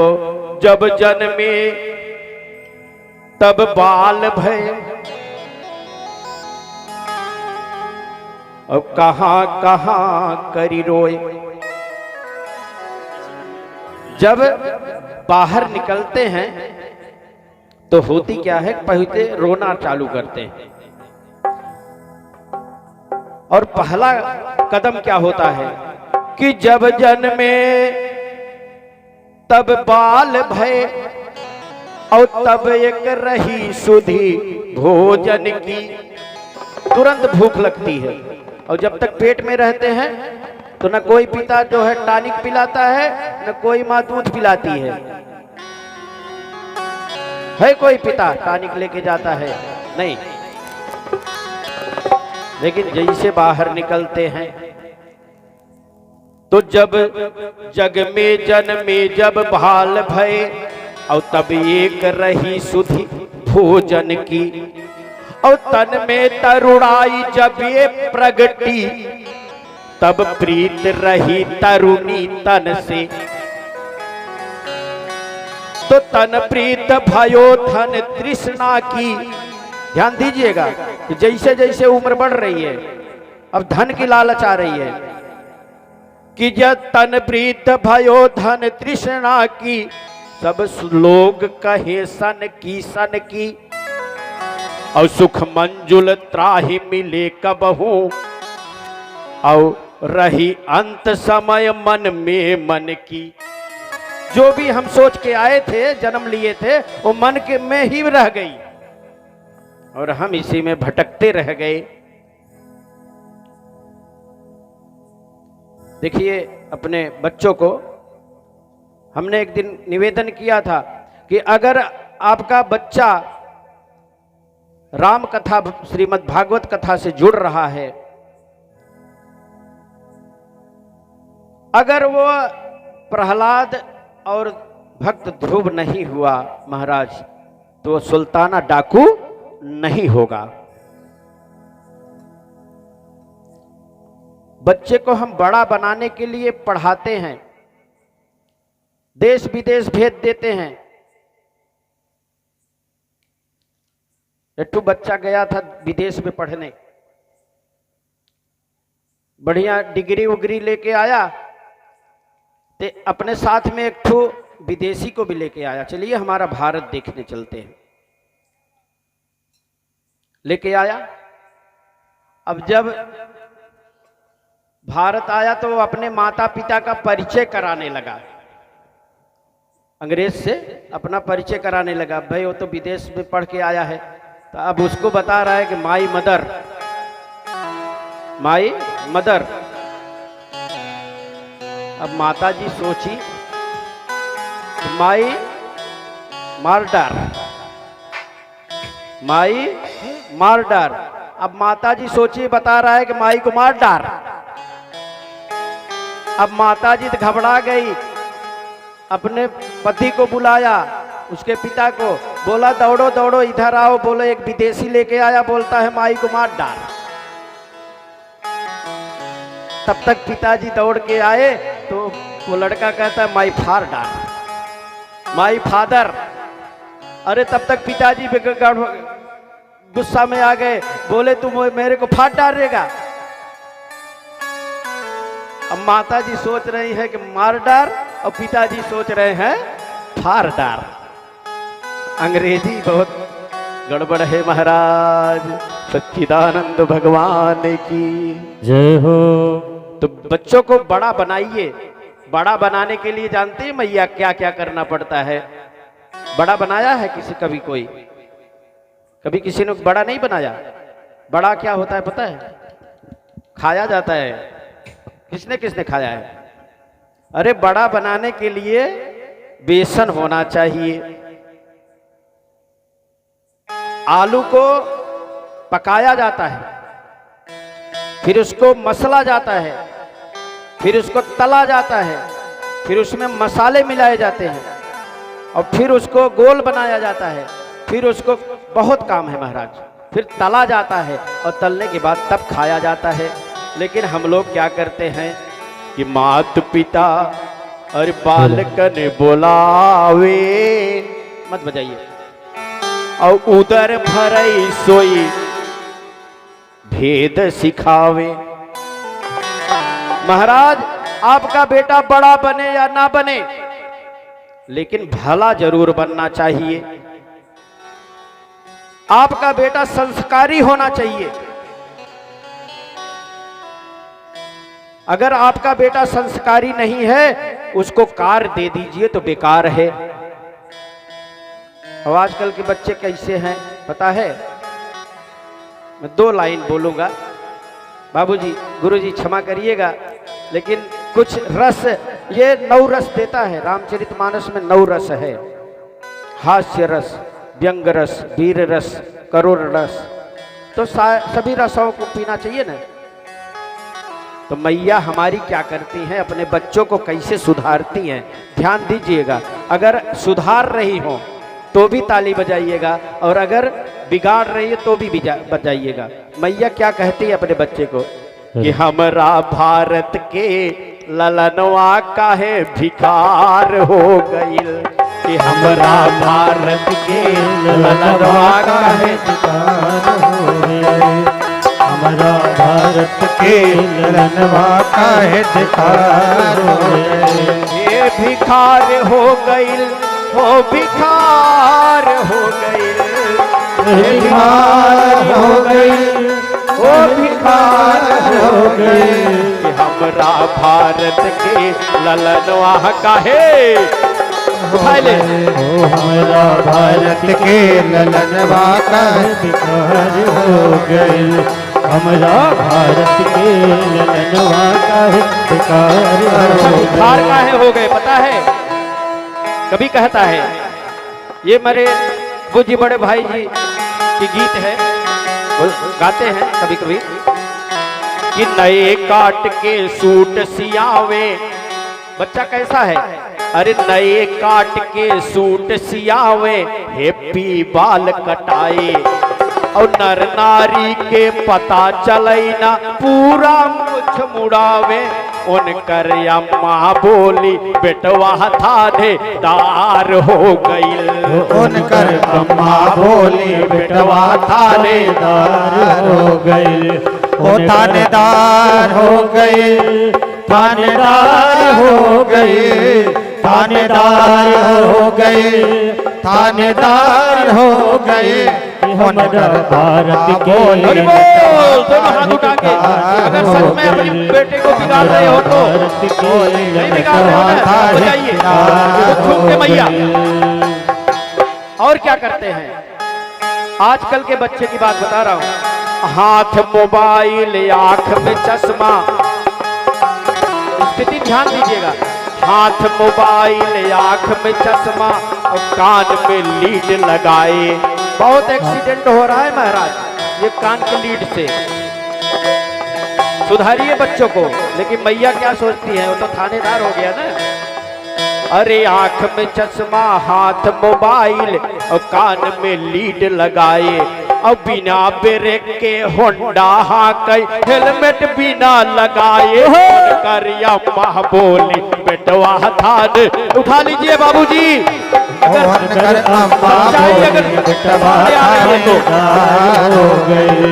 जब जन्मे तब बाल भय, अब कहां कहां करी रोए। जब बाहर निकलते हैं तो होती क्या है, पहले रोना चालू करते हैं। और पहला कदम क्या होता है कि जब जन्मे तब बाल भय और तब एक रही सुधी भोजन की। तुरंत भूख लगती है और जब तक पेट में रहते हैं तो न कोई पिता जो है टॉनिक पिलाता है, न कोई माँ दूध पिलाती है कोई पिता टॉनिक लेके जाता है नहीं। लेकिन जैसे बाहर निकलते हैं तो जब जग में जन्मे जब भाल भय और तब एक रही सुधी भोजन की। और तन में तरुणाई जब ये प्रगटी तब प्रीत रही तरुणी तन से। तो तन प्रीत भयो धन तृष्णा की। ध्यान दीजिएगा कि जैसे जैसे उम्र बढ़ रही है अब धन की लालच आ रही है कि जब तन प्रीत भयो धन तृष्णा की सब लोग कहे सन की। और सुख मंजुल त्राहि मिले कबहू और रही अंत समय मन में मन की। जो भी हम सोच के आए थे जन्म लिए थे वो मन के में ही रह गई और हम इसी में भटकते रह गए। देखिए अपने बच्चों को हमने एक दिन निवेदन किया था कि अगर आपका बच्चा राम कथा श्रीमद् भागवत कथा से जुड़ रहा है, अगर वो प्रहलाद और भक्त ध्रुव नहीं हुआ महाराज तो सुल्ताना डाकू नहीं होगा। बच्चे को हम बड़ा बनाने के लिए पढ़ाते हैं, देश विदेश भेज देते हैं। एक बच्चा गया था विदेश में पढ़ने, बढ़िया डिग्री उग्री लेके आया ते अपने साथ में एक ठो विदेशी को भी लेके आया, चलिए हमारा भारत देखने चलते हैं। लेके आया, अब जब भारत आया तो वो अपने माता पिता का परिचय कराने लगा, अंग्रेज से अपना परिचय कराने लगा। भाई वो तो विदेश में पढ़ के आया है, तो अब उसको बता रहा है कि माई मदर। अब माता जी सोची माई मार डार। अब माता जी सोची बता रहा है कि माई को मार डार। अब माता जी तो घबरा गई, अपने पति को बुलाया, उसके पिता को बोला दौड़ो दौड़ो इधर आओ, बोलो एक विदेशी लेके आया, बोलता है माई को मार डाल। तब तक पिताजी दौड़ के आए तो वो लड़का कहता है माई फार डाल, माई फादर। अरे तब तक पिताजी गुस्सा में आ गए, बोले तुम मेरे को फाड़ डालेगा। अब माता जी सोच रही है कि मार डार और पिताजी सोच रहे हैं फार डार। अंग्रेजी बहुत गड़बड़ है महाराज, सच्चिदानंद भगवान की जय हो। तो बच्चों को बड़ा बनाइए। बड़ा बनाने के लिए जानते हैं मैया क्या क्या करना पड़ता है? बड़ा बनाया है कभी कभी किसी ने बड़ा नहीं बनाया? बड़ा क्या होता है पता है? खाया जाता है। किसने किसने खाया है? अरे बड़ा बनाने के लिए बेसन होना चाहिए, आलू को पकाया जाता है, फिर उसको मसला जाता है, फिर उसको तला जाता है, फिर उसमें मसाले मिलाए जाते हैं और फिर उसको गोल बनाया जाता है, फिर उसको बहुत काम है महाराज, फिर तला जाता है और तलने के बाद तब खाया जाता है। लेकिन हम लोग क्या करते हैं कि मात पिता और बालकन बोलावे, मत बजाइए, और उदर भरई सोई भेद सिखावे। महाराज आपका बेटा बड़ा बने या ना बने, लेकिन भला जरूर बनना चाहिए। आपका बेटा संस्कारी होना चाहिए। अगर आपका बेटा संस्कारी नहीं है, उसको कार दे दीजिए तो बेकार है। और आजकल के बच्चे कैसे हैं पता है? मैं 2 लाइन बोलूंगा, बाबूजी गुरुजी क्षमा करिएगा, लेकिन कुछ रस, ये 9 रस देता है। रामचरितमानस में 9 रस है, हास्य रस, व्यंग रस, वीर रस, करुण रस। तो सभी रसों को पीना चाहिए ना। तो मैया हमारी क्या करती हैं, अपने बच्चों को कैसे सुधारती हैं, ध्यान दीजिएगा। अगर सुधार रही हो तो भी ताली बजाइएगा, और अगर बिगाड़ रही है तो भी बजाइएगा। मैया क्या कहती है अपने बच्चे को कि हमरा भारत के ललनवा काहे भिखार हो गईल, कि हमरा भारत के ललनवा काहे भिखार हो गईल, हमारा भारत के ललनवा काहे भिखार हो गईल। ये भिखार हो गईल, हो भिखार हो गईल, भिखार हो गईल, ओ भिखार हो गईल, कि हमरा भारत के ललनवा काहे उठा ले। ओ हमारा भारत के ललनवा काहे भिखार हो गईल, हमारा भारत के ललनवा काहे भिखार हो गईल। भिखार काहे हो गए पता है? कभी कहता है, ये मेरे बुझी बड़े भाई जी की गीत है, वो गाते हैं कभी कभी कि नए काट के सूट सियावे। बच्चा कैसा है? अरे नए काट के सूट सियावे, हेप्पी बाल कटाए, और नर नारी के पता चले ना पूरा मुछ मुड़ावे। उनकर अम्मा बोली बेटवा थानेदार हो गईल, उनकर अम्मा बोली बेटवा थानेदार हो गईल, ओ थानेदार हो गईल, थानेदार हो गईल, थानेदार हो गईल, थानेदार हो गईल। उनकर भारत के दोनों हाथ उठा के, अगर सच में अपने बेटे को बिगाड़ रहे हो तो नहीं बिगाड़ रहे हो ना, बजाइए तो झूम के मैया। और क्या करते हैं आजकल के बच्चे की बात बता रहा हूं, हाथ मोबाइल, आंख में चश्मा। स्थिति ध्यान दीजिएगा, हाथ मोबाइल, आंख में चश्मा, और कान में लीड लगाए। बहुत एक्सीडेंट हो रहा है महाराज ये कान के लीड से। सुधारिए बच्चों को। लेकिन मैया क्या सोचती है, वो तो थानेदार हो गया ना। अरे आंख में चश्मा, हाथ मोबाइल, और कान में लीड लगाए, और बिना ब्रेक के होंडा हाके, हेलमेट बिना लगाए। कर अम्मा बोली बेटवा थाने, उठा लीजिए बाबूजी। उनकर अम्मा बोली बेटवा थानेदार हो गए,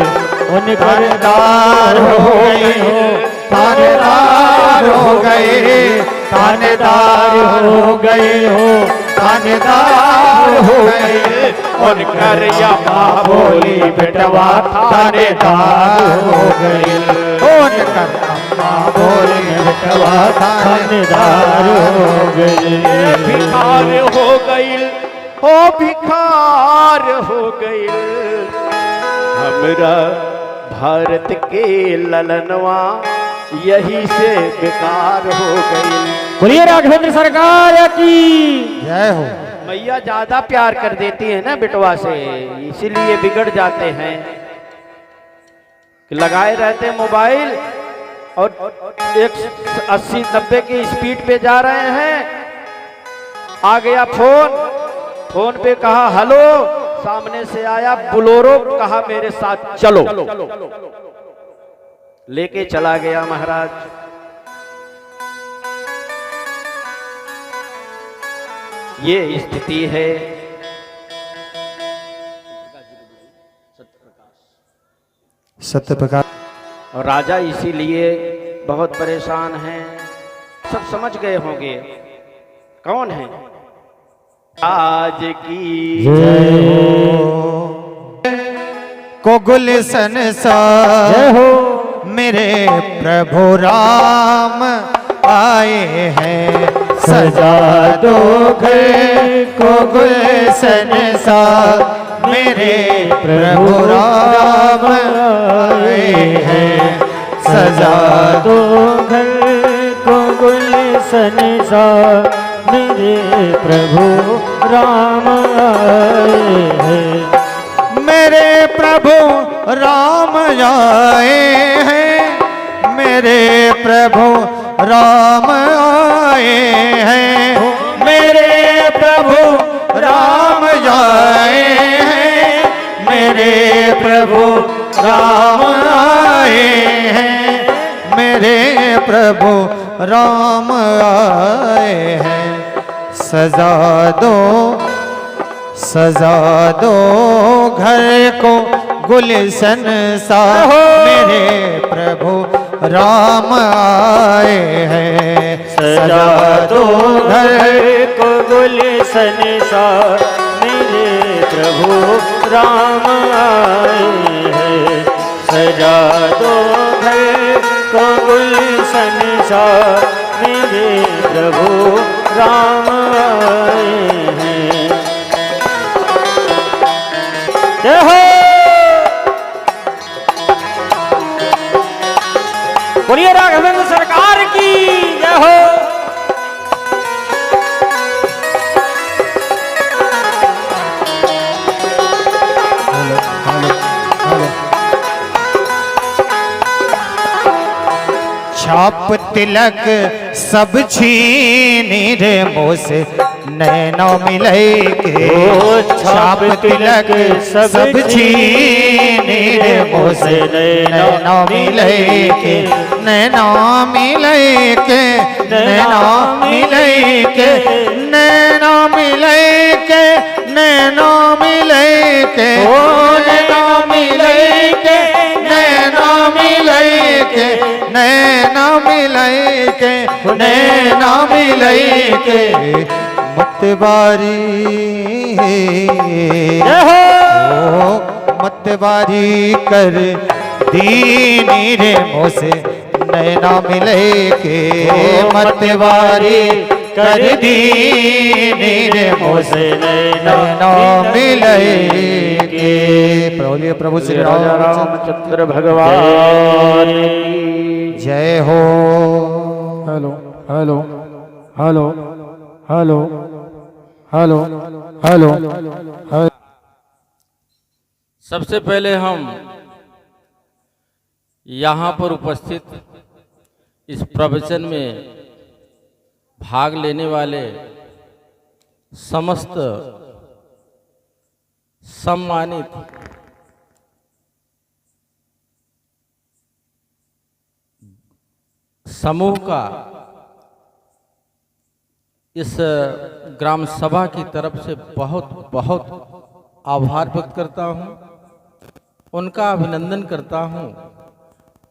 उनकर दार हो गए, थानेदार हो गए, थानेदार हो गए हो, थानेदार हो गए। उनकर अम्मा बोली बेटवा थानेदार हो गए, उनकर अम्मा बोली बेटवा थानेदार हो गए। भिखार हो गईल, हो भिखार हो गईल, हमरा भारत के ललनवा यही से बेकार हो गई। बोलिए राघवेंद्र सरकार की जय हो। मैया ज्यादा प्यार कर देती है ना बेटवा से, इसीलिए बिगड़ जाते हैं। कि लगाए रहते हैं मोबाइल और 180-90 की स्पीड पे जा रहे हैं, आ गया फोन, फोन पे कहा हेलो, सामने से आया बोलेरो, कहा मेरे साथ चलो, लेके चला गया महाराज। ये स्थिति है। सत्य प्रकाश। और राजा इसीलिए बहुत परेशान हैं। सब समझ गए होंगे कौन है। आज की जय हो को गुलशन सा जय हो मेरे प्रभु राम आए हैं। सजा दो घर को गुलशन सा, मेरे प्रभु राम आए हैं। सजा दो घर को गुलशन सा, मेरे प्रभु राम आए हैं। मेरे प्रभु राम आए हैं। मेरे प्रभु राम आए हैं। मेरे प्रभु राम आए हैं। मेरे प्रभु राम आए हैं। मेरे प्रभु राम आए हैं। सजा दो घर को गुलशन सा, मेरे प्रभु राम आए हैं। सजा दो घर को गुलशन सा, मेरे प्रभु राम आए हैं। सजा दो घर को गुलशन सा, मेरे प्रभु राम आए हैं। जय हो, बोलिए राघवेंद्र सरकार की जय हो। छाप तिलक सब छीनी रे मोसे नैनो मिले के। छाप तिलक सब छीनी रे मोसे नैनो मिले के। नैनो मिले के। नैनो मिले के। नैनो मिले के। नैनो मिले के। नैनो मिले के। नैनो मिले के। नैना मिलाई के। नैना मिलाई के। मतवारी ओ मतवारी कर दीनी रे मोसे नैना मिले के। मतवारी कर दीनी रे मोसे नैना मिले के। प्रभु श्री रामचंद्र भगवान की जय हो। Hello hello hello hello hello hello hello. सबसे पहले हम यहाँ पर उपस्थित इस प्रवचन में भाग लेने वाले समस्त सम्मानित समूह का इस ग्राम सभा की तरफ से बहुत बहुत आभार व्यक्त करता हूँ, उनका अभिनंदन करता हूँ,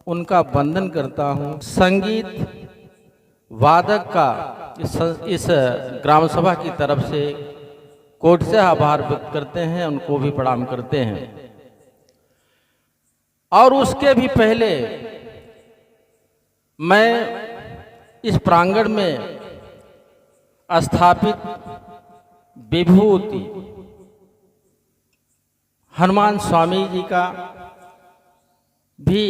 उनका वंदन करता हूँ। संगीत वादक का इस ग्राम सभा की तरफ से कोट से आभार व्यक्त करते हैं, उनको भी प्रणाम करते हैं। और उसके भी पहले मैं इस प्रांगण में स्थापित विभूति हनुमान स्वामी जी का भी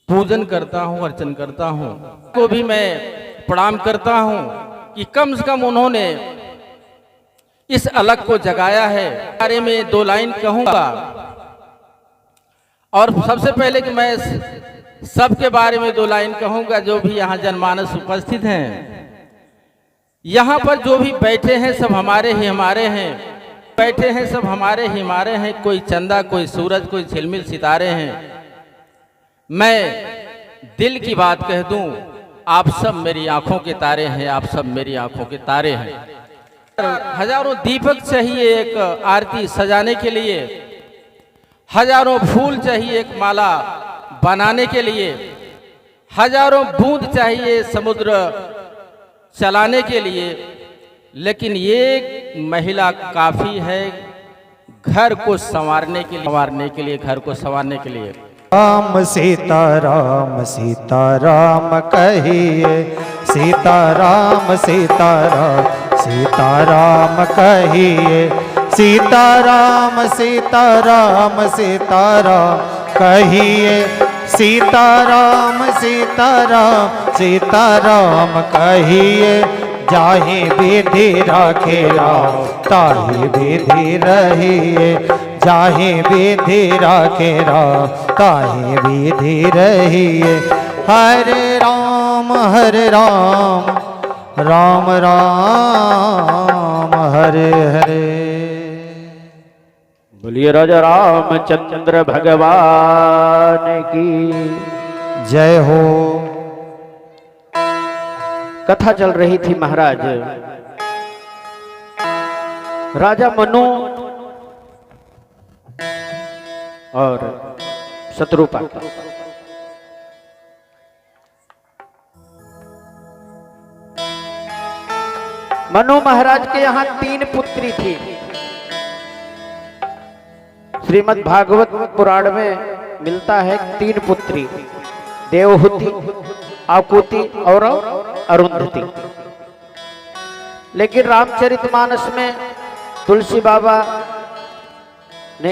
पूजन करता हूँ, अर्चन करता हूँ। को भी मैं प्रणाम करता हूँ कि कम से कम उन्होंने इस अलग को जगाया है। बारे में दो लाइन कहूँगा। और सबसे पहले कि मैं सबके बारे में दो लाइन कहूँगा जो भी यहाँ जनमानस उपस्थित हैं। यहाँ पर जो भी बैठे हैं सब हमारे ही हमारे हैं। बैठे हैं सब हमारे ही हमारे हैं। कोई चंदा, कोई सूरज, कोई झिलमिल सितारे हैं। मैं दिल की बात कह दूं, आप सब मेरी आंखों के तारे हैं। आप सब मेरी आंखों के तारे हैं। हजारों दीपक चाहिए एक आरती सजाने के लिए, हजारों फूल चाहिए एक माला बनाने के लिए, हजारों बूंद चाहिए समुद्र चलाने के लिए, लेकिन ये महिला काफी है घर को संवारने के लिए, घर को संवारने के लिए। राम सीताराम सीताराम कहिए, सीताराम सीताराम सीताराम कहिए, सीताराम सीताराम सीताराम कहिए, सीताराम सीताराम सीताराम कहिए। जाहि विधि राखे राम ताहि विधि रहिए, जाहि विधि राखे राम ताहि विधि रहिए। हरे राम राम राम हरे हरे। बोलिए राजा रामचंद्र भगवान की जय हो। कथा चल रही थी महाराज, राजा मनु और शत्रुपा की। मनु महाराज के यहाँ 3 पुत्री थी। श्रीमद् भागवत पुराण में मिलता है 3 पुत्री, देवहूति, आकुति और अरुंधति। लेकिन रामचरितमानस में तुलसी बाबा ने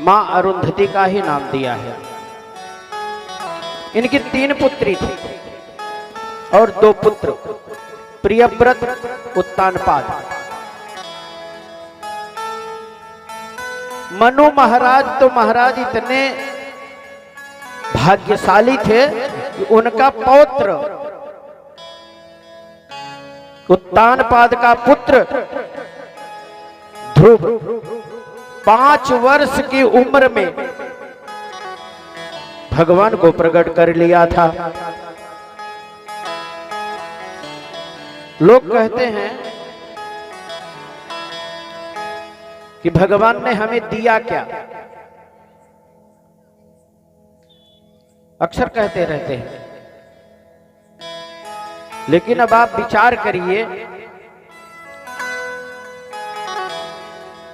मां अरुंधति का ही नाम दिया है। इनकी 3 पुत्री थी और 2 पुत्र, प्रियव्रत, उत्तानपाद। मनु महाराज तो महाराज इतने भाग्यशाली थे कि उनका पौत्र उत्तानपाद का पुत्र ध्रुव 5 वर्ष की उम्र में भगवान को प्रकट कर लिया था। लोग कहते हैं कि भगवान ने हमें दिया क्या, अक्सर कहते रहते हैं। लेकिन अब आप विचार करिए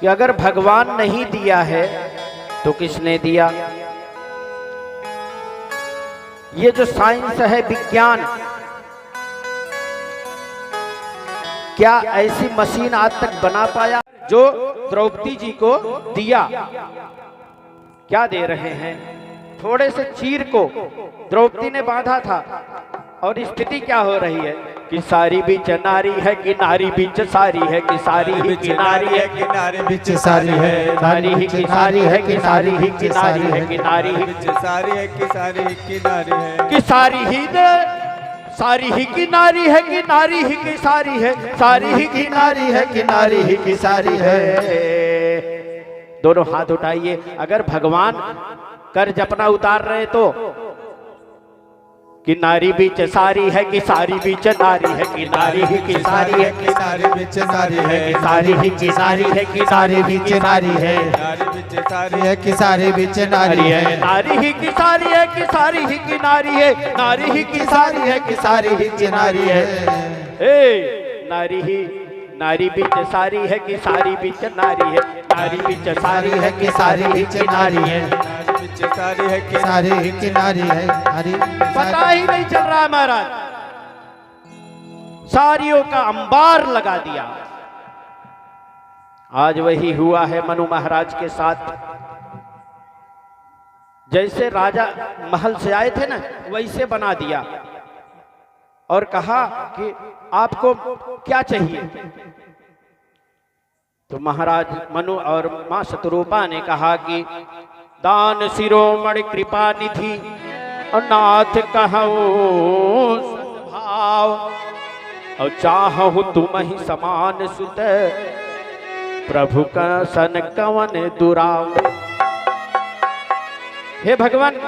कि अगर भगवान नहीं दिया है तो किसने दिया? ये जो साइंस है, विज्ञान, क्या ऐसी मशीन आज तक बना पाया जो द्रौपदी जी को दिया? क्या दे रहे हैं? थोड़े से चीर को द्रौपदी ने बांधा था और स्थिति क्या हो रही है कि सारी बीच नारी है कि नारी बीच सारी है कि सारी ही की नारी है कि नारी बीच सारी है, सारी ही की सारी है कि सारी ही की नारी है कि नारी ही बीच सारी है कि सारी ही की नारी है कि सारी ही सारी ही की नारी है कि नारी ही की सारी है, सारी ही की नारी है कि नारी ही की सारी है। दोनों हाथ उठाइए। अगर भगवान कर्ज अपना उतार रहे तो कि नारी बीच सारी है कि सारी बीच नारी है कि नारी ही की सारी है कि सारी बीच नारी है कि सारी ही की सारी है कि सारी बीच नारी है, नारी बीच सारी है कि सारी बीच नारी है, नारी ही की सारी है कि सारी ही की नारी है, नारी ही की सारी है कि सारी ही की नारी है। ए नारी ही नारी बीच सारी है कि सारी बीच नारी है, नारी बीच सारी है कि सारी बीच नारी है, सारी है कि सारी ही की नारी है। पता ही नहीं चल रहा है महाराज, सारियों का अंबार लगा दिया। आज वही हुआ है मनु महाराज के साथ। जैसे राजा महल से आए थे ना, वैसे बना दिया और कहा कि आपको क्या चाहिए? तो महाराज मनु और मां शत्रुपा ने कहा कि दान शिरोमणि कृपा निधि और नाथ कहूं सद्भाव और चाहूं तुम ही समान सुत प्रभु का सन कवन दुराव। हे भगवान,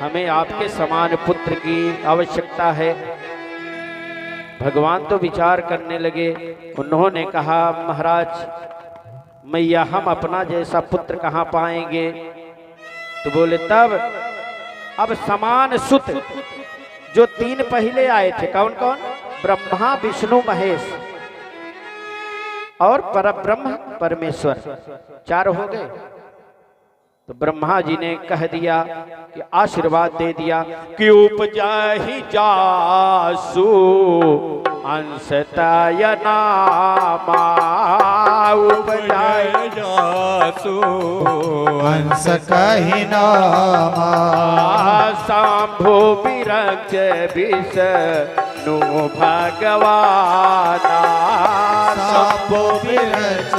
हमें आपके समान पुत्र की आवश्यकता है। भगवान तो विचार करने लगे। उन्होंने कहा महाराज मैया, हम अपना जैसा पुत्र कहाँ पाएंगे? तो बोले तब अब समान सुत जो 3 पहले आए थे, कौन कौन? ब्रह्मा विष्णु महेश और परब्रह्म परमेश्वर, 4 हो गए। तो ब्रह्मा जी ने कह दिया कि आशीर्वाद दे दिया कि उपजा ही जासु अंशतय नामा, उपजा जासु हंस कही नामा, शंभु विरज विष्णु भगवाना, शंभु विरज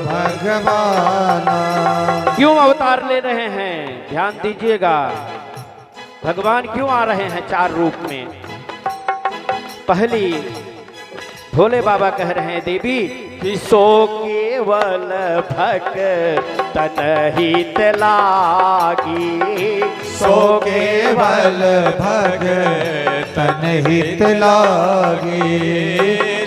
भगवाना। क्यों अवतार ले रहे हैं, ध्यान दीजिएगा। भगवान क्यों आ रहे हैं 4 रूप में। पहली भोले बाबा कह रहे हैं देवी कि सो केवल भक्तन हित लागी, सो केवल भगतन हित लागी,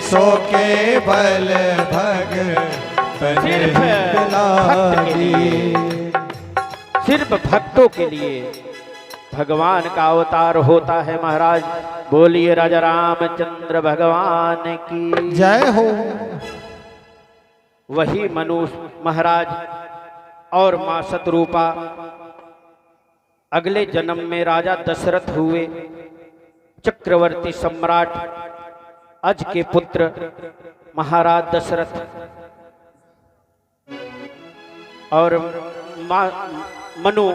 सो केवल भगतन सिर्फ हित भक्त के लागी। लिए, सिर्फ भक्तों के लिए भगवान का अवतार होता है महाराज। बोलिए राजा रामचंद्र भगवान की जय हो। वही मनुष्य महाराज और मां शतरूपा अगले जन्म में राजा दशरथ हुए, चक्रवर्ती सम्राट अज के पुत्र महाराज दशरथ, और मां मनु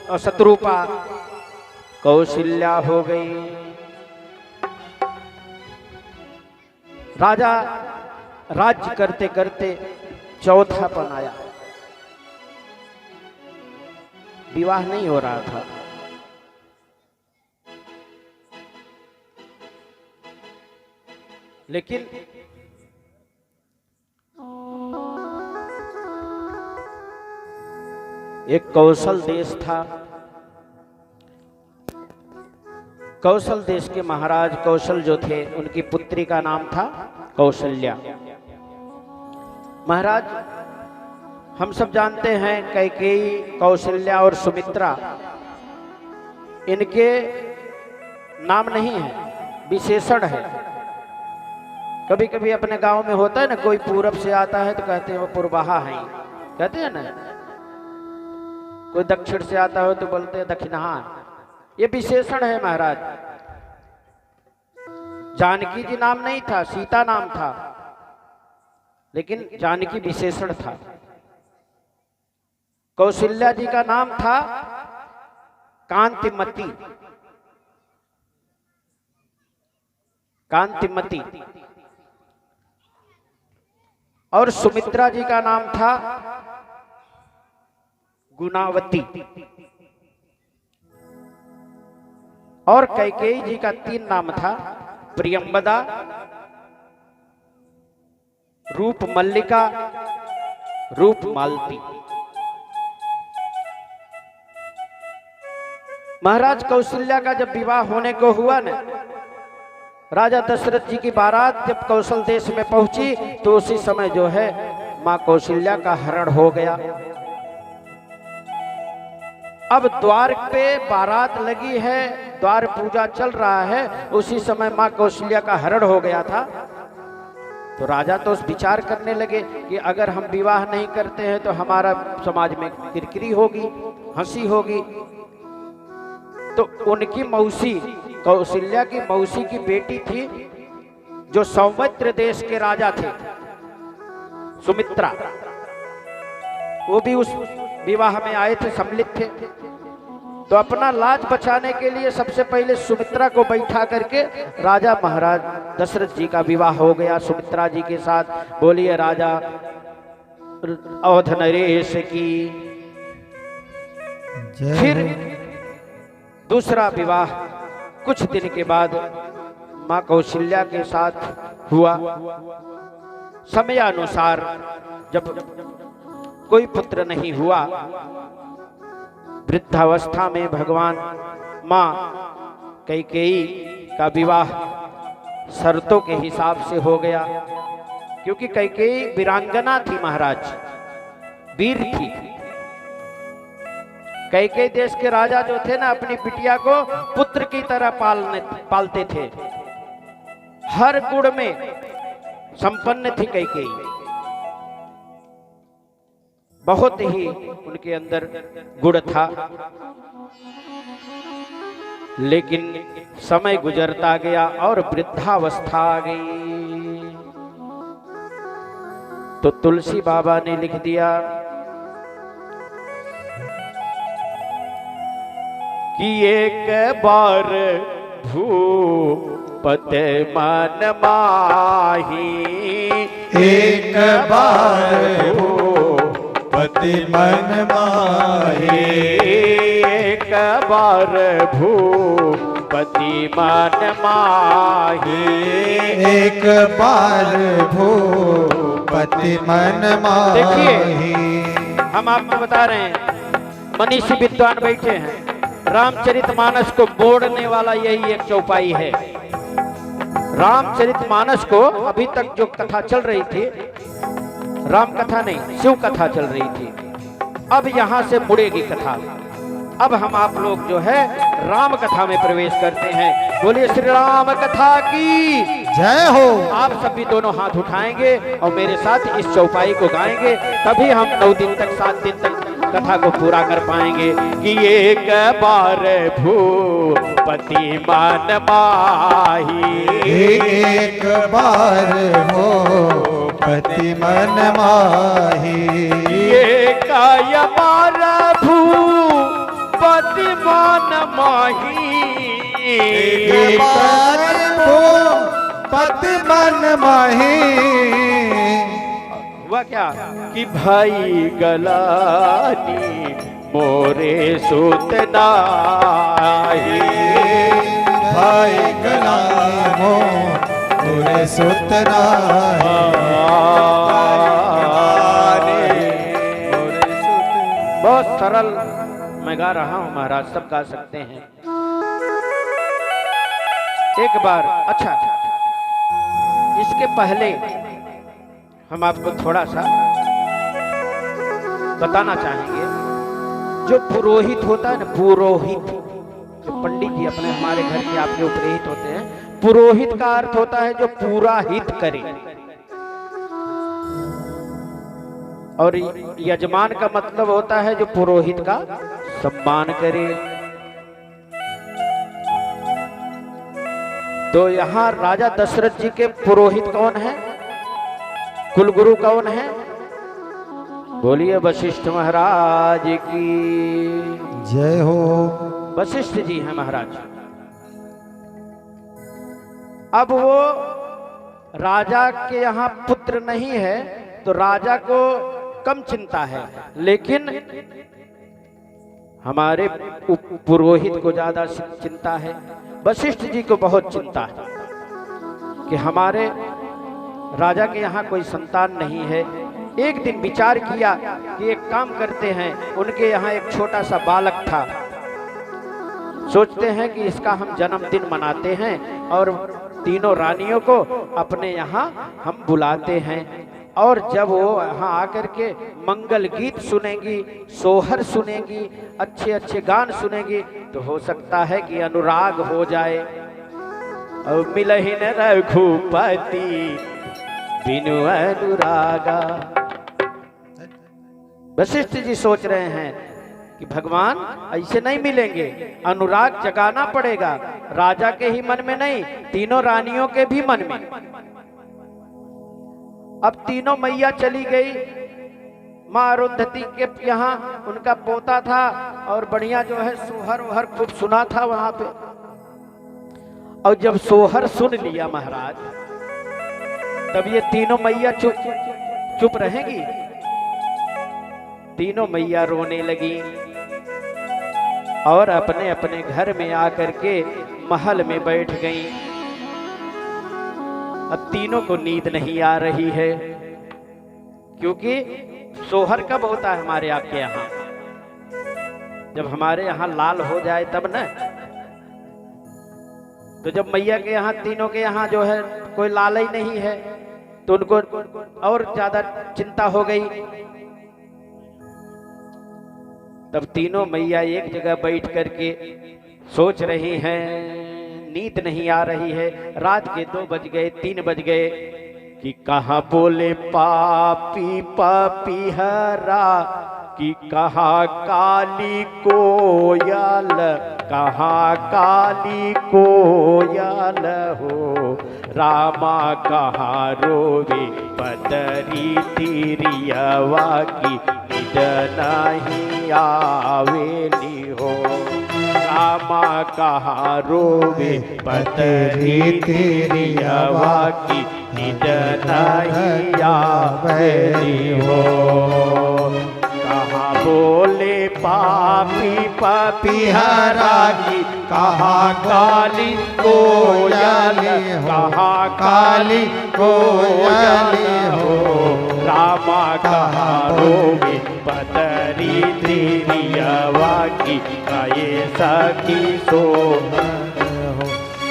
और शतरूपा कौशल्या हो गई। राजा राज्य करते करते चौथापन आया, विवाह नहीं हो रहा था। लेकिन एक कौशल देश था, कौशल देश के महाराज कौशल जो थे उनकी पुत्री का नाम था कौशल्या। महाराज हम सब जानते हैं कैकेयी, कौशल्या और सुमित्रा, इनके नाम नहीं है, विशेषण है। कभी कभी अपने गांव में होता है ना, कोई पूरब से आता है तो कहते हैं वो पूर्वाहा है, कहते हैं ना। कोई दक्षिण से आता हो तो बोलते हैं दक्षिणाहा। ये विशेषण है महाराज। जानकी जी नाम नहीं था, सीता नाम था, लेकिन जानकी विशेषण था। कौशल्या जी का नाम था कांतिमती, कांतिमती, और सुमित्रा जी का नाम था गुणावती, और कैकेयी जी का 3 नाम था, प्रियंबदा, रूप मल्लिका, रूप मालती। महाराज कौशल्या का जब विवाह होने को हुआ न, राजा दशरथ जी की बारात जब कौशल देश में पहुंची तो उसी समय जो है मां कौशल्या का हरण हो गया। अब द्वार पे बारात लगी है, द्वार पूजा चल रहा है, उसी समय मां कौशल्या का हरण हो गया था। तो राजा तो उस विचार करने लगे कि अगर हम विवाह नहीं करते हैं तो हमारा समाज में किरकिरी होगी, हंसी होगी। तो उनकी मौसी, कौशल्या की मौसी की बेटी थी जो सौमित्र देश के राजा थे, सुमित्रा, वो भी उस विवाह में आए थे, सम्मिलित थे। तो अपना लाज बचाने के लिए सबसे पहले सुमित्रा को बैठा करके राजा महाराज दशरथ जी का विवाह हो गया सुमित्रा जी के साथ। बोलिए राजा अवध नरेश की। फिर दूसरा विवाह कुछ दिन के बाद मां कौशल्या के साथ हुआ। समयानुसार जब कोई पुत्र नहीं हुआ, वृद्धावस्था में भगवान मां कैकेयी का विवाह शर्तों के हिसाब से हो गया, क्योंकि कैकेयी वीरांगना थी महाराज, वीर थी। कैकेयी देश के राजा जो थे ना, अपनी बिटिया को पुत्र की तरह पालते थे। हर गुण में संपन्न थी कैकेयी, बहुत ही उनके अंदर गुण था, लेकिन समय गुजरता गया और वृद्धावस्था आ गई तो तुलसी बाबा ने लिख दिया कि एक बार भूपत मन माही, एक बार भूपति मन माही, एक बार भूपति मन माही, एक बार भूपति मन माही। देखिए हम आपको बता रहे हैं, मनीषी विद्वान बैठे हैं, रामचरितमानस को बोड़ने वाला यही एक चौपाई है। रामचरितमानस को अभी तक जो कथा चल रही थी, राम कथा नहीं शिव कथा चल रही थी, अब यहां से मुड़ेगी कथा। अब हम आप लोग जो है राम कथा में प्रवेश करते हैं। बोलिए श्री राम कथा की जय हो। आप सभी दोनों हाथ उठाएंगे और मेरे साथ इस चौपाई को गाएंगे, तभी हम 9 दिन तक 7 दिन तक कथा को पूरा कर पाएंगे। कि एक बार भूपति मन माही, एक बार भूपति मन माही, एक बार भूपति मन माही, एक बार भूपति मन माही। हुआ क्या कि भाई गलानी मोरे सुत नाही, भाई गलामो मोरे सुत नाही, बहुत सरल मैं गा रहा हूं महाराज, सब गा सकते हैं। एक बार अच्छा, इसके पहले हम आपको थोड़ा सा बताना चाहेंगे। जो पुरोहित होता है ना, पुरोहित, जो पंडित जी अपने हमारे घर के आपके उपरोहित होते हैं, पुरोहित का अर्थ होता है जो पूरा हित करे, और यजमान का मतलब होता है जो पुरोहित का सम्मान करे। तो यहां राजा दशरथ जी के पुरोहित कौन है, कुलगुरु कौन है? बोलिए वशिष्ठ महाराज की जय हो। वशिष्ठ जी हैं महाराज। अब वो राजा के यहाँ पुत्र नहीं है तो राजा को कम चिंता है, लेकिन हमारे पुरोहित को ज्यादा चिंता है। वशिष्ठ जी को बहुत चिंता है कि हमारे राजा के यहाँ कोई संतान नहीं है। एक दिन विचार किया कि एक काम करते हैं, उनके यहाँ एक छोटा सा बालक था, सोचते हैं कि इसका हम जन्मदिन मनाते हैं और तीनों रानियों को अपने यहाँ हम बुलाते हैं, और जब वो यहाँ आकर के मंगल गीत सुनेंगी, सोहर सुनेंगी, अच्छे अच्छे गान सुनेंगी, तो हो सकता है कि अनुराग हो जाए। और मिलहि न रघुपति बिनु अनुरागा। वशिष्ठ जी सोच रहे हैं कि भगवान ऐसे नहीं मिलेंगे, अनुराग जगाना पड़ेगा, राजा के ही मन में नहीं, तीनों रानियों के भी मन में। अब तीनों मैया चली गई, माँ अरुंधति के यहाँ उनका पोता था और बढ़िया जो है सोहर वहर खूब सुना था वहां पे। और जब सोहर सुन लिया महाराज, तब ये तीनों मैया चुप रहेंगी? तीनों मैया रोने लगी और अपने अपने घर में आकर के महल में बैठ गईं। अब तीनों को नींद नहीं आ रही है, क्योंकि सोहर कब होता है हमारे आपके यहाँ? जब हमारे यहाँ लाल हो जाए तब न। तो जब मैया के यहाँ, तीनों के यहाँ जो है कोई लाल ही नहीं है, तो उनको और ज्यादा चिंता हो गई। तब तीनों मैया एक जगह बैठ करके सोच रही हैं, नींद नहीं आ रही है। रात के 2 बज गए, 3 बज गए, कि कहाँ बोले पापी पपीहरा, कि कहाँ काली कोयल, कहाँ काली कोयल हो। रामा कहाँ रोवे पतरी तिरियवा की, निद नहीं आवेली हो। रामा कहाँ रोवे पतरी तिरियवा की, निद नहीं आवेली हो। कहाँ बोले पापी पपीहरा की, कहाँ काली कोयल, कहाँ काली कोयल हो। रामा कहाँ रोवे पतरी तिरियवा की, गाये सखी सो।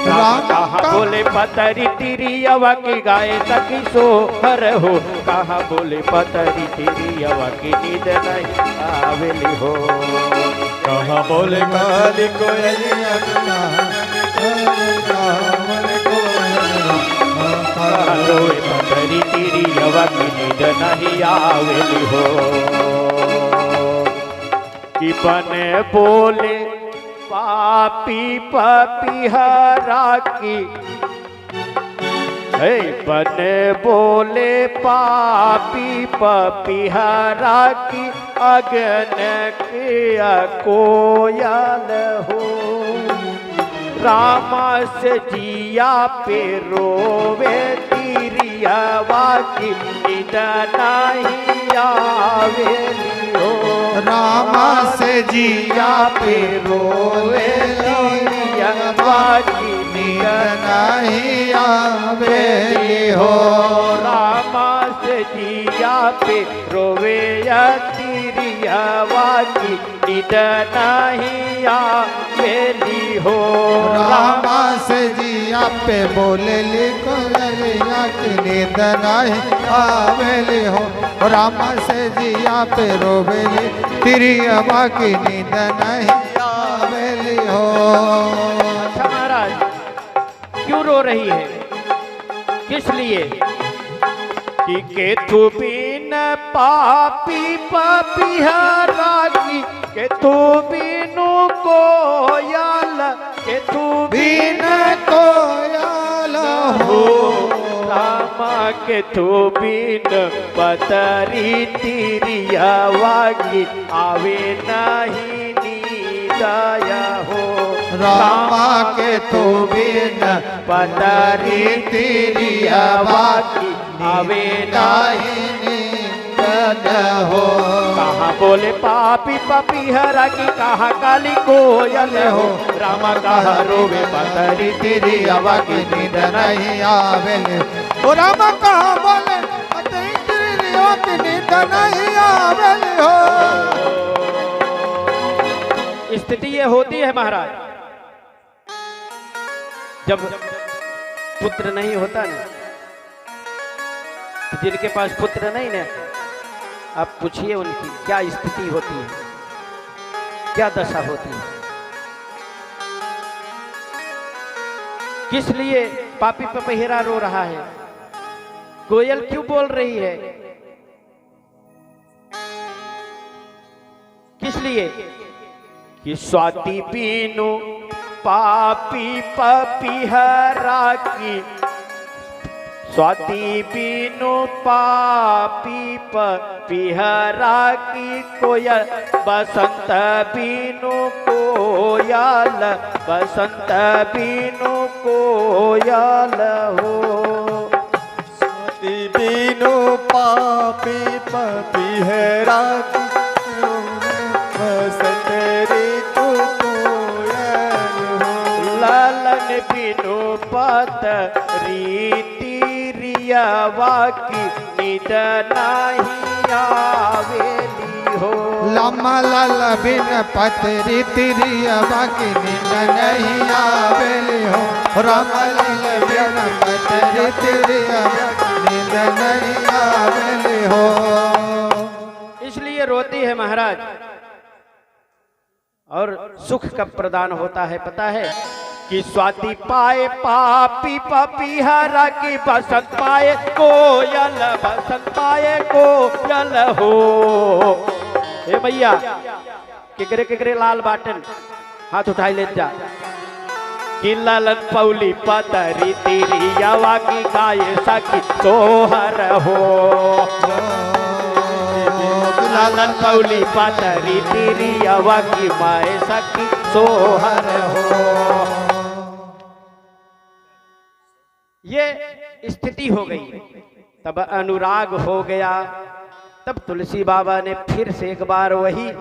कहाँ बोले पतरी तिरियवा की, गाये सखी सोहर हो। कहाँ बोले पतरी तिरियवा की, नींद नहीं आवेली हो। कहाँ बोले काली कोयलिया, रोए पतरी तिरियवा की, नींद नहीं आवेली हो। कि बने बोले पापी पपीहरा की, बने बोले पापी पपीहरा की, अगन किया कोयल हो। रामा से जिया पे रोवे तिरियवा की, नींद नहीं आवेली हो। रामा से जिया पे रोवे तिरियवा की, नींद नहीं आवेली हो। रामा से जिया पे रोवे तिरियवा की, नींद नहीं आवेली हो। रामा से जिया पे बोले कोयलिया की, नींद नहीं आवेली हो। रामा से जिया पे रोवेली तिरियवा की, नींद नहीं आवेली हो। अच्छा महाराज, क्यों रो रही है, किस लिए? कि केतु बिन पापी पपीहरा की, केतु बिनु कोयल, केतु बिन कोयल हो। रामा केतु बिन पतरी तिरियवा की, आवे नहीं नींदया हो। रामा के तो बिन पतरी तिरियवा की, आवे नहीं नींद हो। कहाँ बोले पापी पपीहरा की, कहाँ काली कोयल हो। रामा कहाँ रोवे पतरी तिरियवा की, नींद नहीं आवेले। ओ रामा कहाँ बोले पतरी तिरियवा की, नींद नहीं आवेले हो। स्थिति ये होती है महाराज, जब पुत्र नहीं होता ना, तो जिनके पास पुत्र नहीं ना, आप पूछिए उनकी क्या स्थिति होती है, क्या दशा होती है। किस लिए पापी पपीहरा रो रहा है, कोयल क्यों बोल रही है, किस लिए? कि स्वाति बीनु पापी पपीहरा की, स्वाति बीनु पापी पपीहरा की, कोयल बसंत बीनु कोयल, बसंत बीनु कोयल हो। स्वाति बीनु पापी पपीहरा की, बसंत ऋतु कोयल हो। लालन बिनु पतरी तिरियवा की, नींद नहीं आवेली हो। लम्मा लाल बिन पतरी तिरियवा की, नींद नहीं आवेली हो। रामा लाल बिन पतरी तिरियवा की, नींद नहीं आवेली हो। इसलिए रोती है महाराज। और सुख कब प्रदान होता है पता है? कि स्वाति पाए पापी पपीहरा की बसंत पाए कोयल, बसंत पाए कोयल हो। हे भैया किकरे किकरे लाल बाटन हाथ उठाई ले जा कि ललन पौली पतरी तेरी यवा की गाये सखी सोहर हो। ललन पौली पतरी तेरी यवा की माए सखी सोहर हो। ये स्थिति हो गई, तब अनुराग हो गया। तब तुलसी बाबा ने फिर से एक बार वही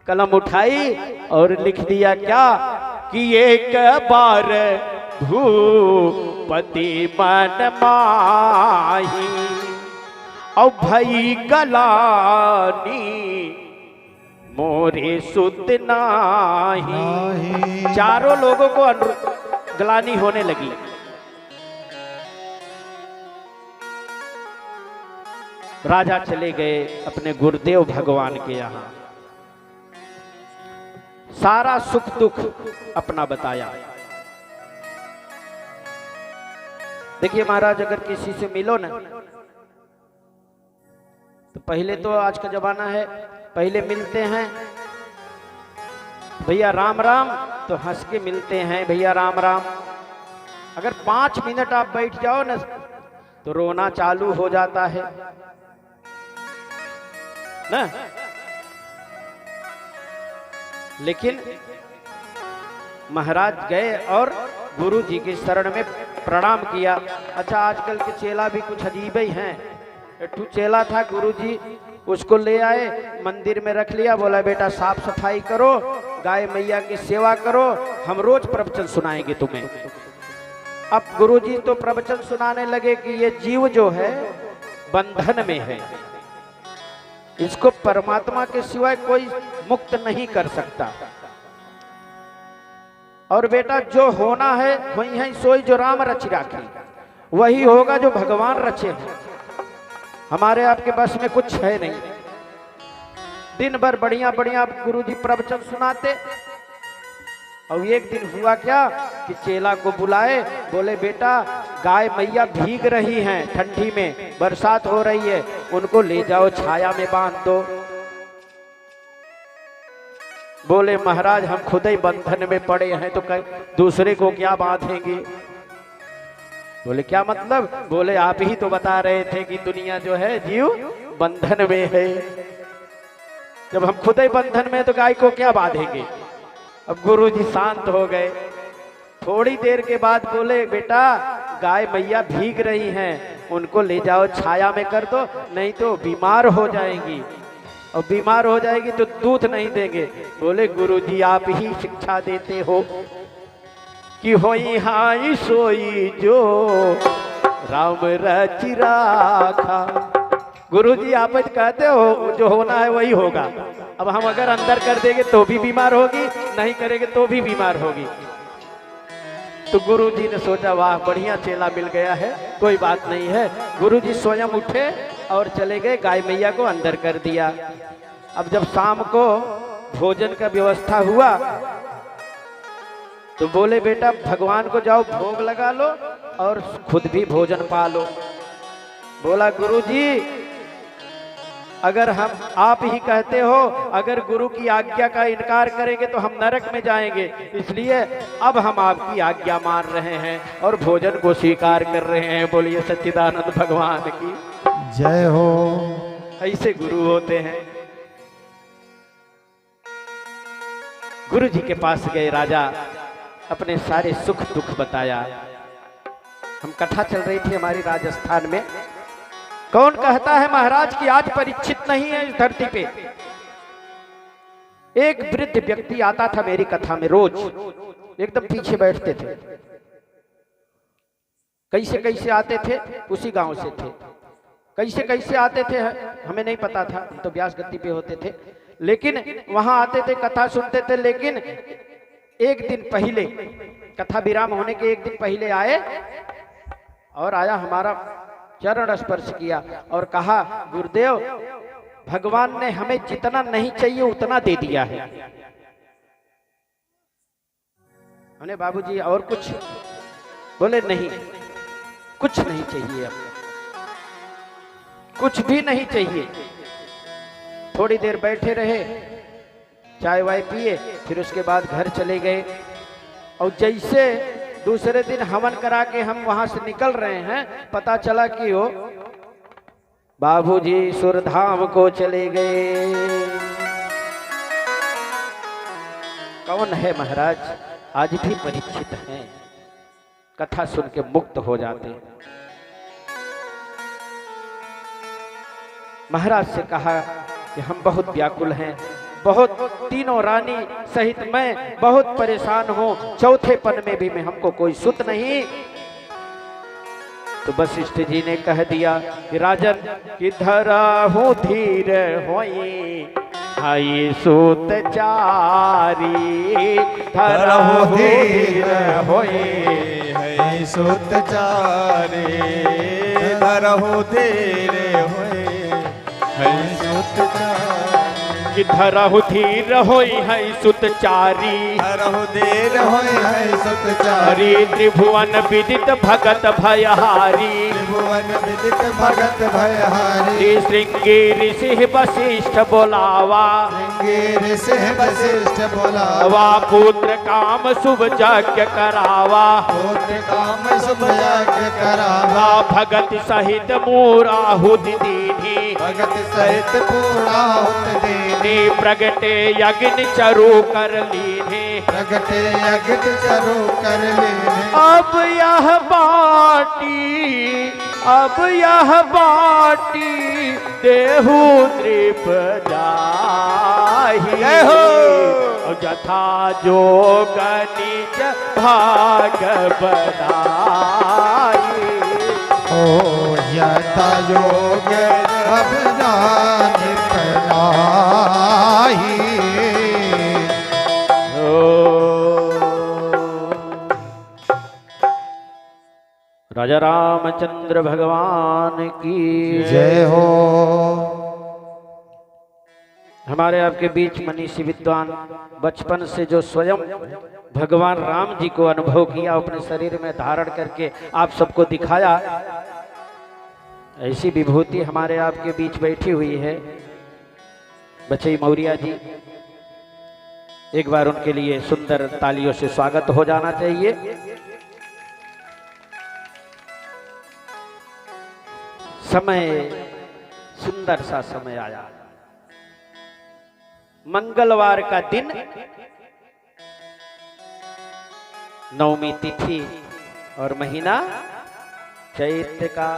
कलम उठाई और लिख दिया क्या कि एक बार भूपति मन माही और भई गलानी मोरे सुत नाही। चारों लोगों को गलानी होने लगी। राजा चले गए अपने गुरुदेव भगवान के यहाँ, सारा सुख दुख अपना बताया। देखिए महाराज, अगर किसी से मिलो ना तो पहले तो आज का जमाना है, पहले मिलते हैं भैया राम राम तो हंस के मिलते हैं भैया राम राम। अगर 5 मिनट आप बैठ जाओ ना तो रोना चालू हो जाता है ना। लेकिन महाराज गए और गुरु जी के शरण में प्रणाम किया। अच्छा, आजकल के चेला भी कुछ अजीब ही हैं। एक चेला था, गुरु जी उसको ले आए, मंदिर में रख लिया, बोला बेटा साफ सफाई करो, गाय मैया की सेवा करो, हम रोज प्रवचन सुनाएंगे तुम्हें। अब गुरु जी तो प्रवचन सुनाने लगे कि ये जीव जो है बंधन में है, इसको परमात्मा के सिवाय कोई मुक्त नहीं कर सकता। और बेटा जो होना है वही है, सोई जो राम रचि राखी, वही होगा जो भगवान रचे हैं। हमारे आपके बस में कुछ है नहीं। दिन भर बढ़िया बढ़िया गुरुजी प्रवचन सुनाते। और एक दिन हुआ क्या कि चेला को बुलाए, बोले बेटा गाय मैया भीग रही हैं, ठंडी में बरसात हो रही है, उनको ले जाओ छाया में बांध दो। बोले महाराज हम खुद ही बंधन में पड़े हैं तो दूसरे को क्या बांधेंगे। बोले क्या मतलब? बोले आप ही तो बता रहे थे कि दुनिया जो है जीव बंधन में है, जब हम खुद ही बंधन में तो गाय को क्या बांधेंगे। अब गुरुजी शांत हो गए। थोड़ी देर के बाद बोले बेटा गाय मैया भीग रही हैं, उनको ले जाओ छाया में कर दो, नहीं तो बीमार हो जाएंगी, और बीमार हो जाएगी तो दूध नहीं देंगे। बोले गुरुजी आप ही शिक्षा देते हो कि होई हाई सोई जो राम रचि राखा। गुरुजी आप कहते हो जो होना है वही होगा। अब हम अगर अंदर कर देंगे तो भी बीमार होगी, नहीं करेंगे तो भी बीमार होगी। तो गुरुजी ने सोचा वाह बढ़िया चेला मिल गया है, कोई बात नहीं है। गुरुजी स्वयं उठे और चले गए, गाय मैया को अंदर कर दिया। अब जब शाम को भोजन का व्यवस्था हुआ तो बोले बेटा भगवान को जाओ भोग लगा लो और खुद भी भोजन पा लो। बोला गुरुजी अगर हम आप ही कहते हो अगर गुरु की आज्ञा का इनकार करेंगे तो हम नरक में जाएंगे, इसलिए अब हम आपकी आज्ञा मान रहे हैं और भोजन को स्वीकार कर रहे हैं। बोलिए सच्चिदानंद भगवान की जय हो। ऐसे गुरु होते हैं। गुरु जी के पास गए राजा, अपने सारे सुख दुख बताया। हम कथा चल रही थी हमारी राजस्थान में। कौन कहता है महाराज कि आज परीक्षित नहीं है इस धरती पे। एक वृद्ध व्यक्ति आता था मेरी कथा में, रोज एकदम पीछे बैठते थे। कैसे कैसे आते थे, उसी गांव से थे। कैसे कैसे आते थे हमें नहीं पता था, तो व्यास गद्दी पे होते थे, लेकिन वहां आते थे, कथा सुनते थे। लेकिन एक दिन पहले, कथा विराम होने के एक दिन पहले आए और आया हमारा चरण स्पर्श किया और कहा गुरुदेव भगवान ने हमें जितना नहीं चाहिए उतना दे दिया है। हमने बाबूजी और कुछ? बोले नहीं, कुछ नहीं चाहिए, अब कुछ भी नहीं चाहिए। थोड़ी देर बैठे रहे, चाय वाय पिए, फिर उसके बाद घर चले गए। और जैसे दूसरे दिन हवन करा के हम वहां से निकल रहे हैं, पता चला कि वो बाबूजी सुरधाम को चले गए। कौन है महाराज? आज भी परीक्षित हैं, कथा सुन के मुक्त हो जाते हैं। महाराज से कहा कि हम बहुत व्याकुल हैं, बहुत, तीनों रानी सहित मैं बहुत परेशान हूं, चौथे पन में भी मैं हमको कोई सुत नहीं। तो वशिष्ठ जी ने कह दिया कि राजन किधर हूँ धीर होई, हाई सूत चारी, धरहु धीर होई, है सुत चारे, धरहु धीर होए, है सुत चारे। कि धरहु धीर होई है सुत चारी, धरहु धीर होए, है सुत चारे। हरि त्रिभुवन विदित भगत भयहारी, त्रिभुवन विदित भगत भयहारी। श्रृंगी ऋषि वशिष्ठ बोलावा, श्रृंगी ऋषि वशिष्ठ बोलावा। पुत्र काम शुभ यज्ञ करावा, पुत्र काम शुभ यज्ञ करावा। भगत सहित मूराहुति दीनी, भगत सहित पूर्णाहुति दीनी। प्रगटे यज्ञ चरु कर लीने, प्रगटे यज्ञ चरु कर लीने। अब यह बाटी, अब यह बाटी देहु द्रीप जाहि, जथा जोगनी भाग बदाई। ओ यथा योग अभिदान प्रणाही। राजा रामचंद्र भगवान की जय हो। हमारे आपके बीच मनीषी विद्वान बचपन से जो स्वयं भगवान राम जी को अनुभव किया, अपने शरीर में धारण करके आप सबको दिखाया, ऐसी विभूति हमारे आपके बीच बैठी हुई है। बचई मौर्या जी, एक बार उनके लिए सुंदर तालियों से स्वागत हो जाना चाहिए। समय, सुंदर सा समय आया, मंगलवार का दिन, नवमी तिथि और महीना चैत्र का।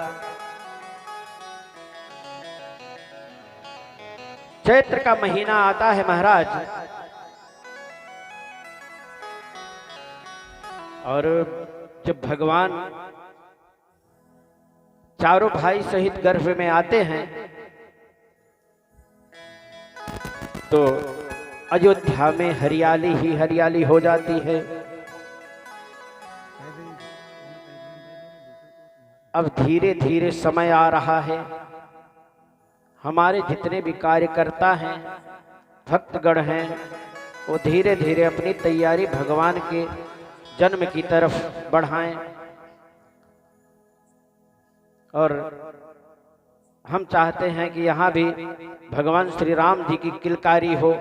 चैत्र का महीना आता है महाराज, और जब भगवान चारों भाई सहित गर्भ में आते हैं तो अयोध्या में हरियाली ही हरियाली हो जाती है। अब धीरे धीरे समय आ रहा है, हमारे जितने भी कार्यकर्ता हैं, भक्तगण हैं, वो धीरे धीरे अपनी तैयारी भगवान के जन्म की तरफ बढ़ाएं। और हम चाहते हैं कि यहाँ भी भगवान श्री राम जी की किलकारी हो,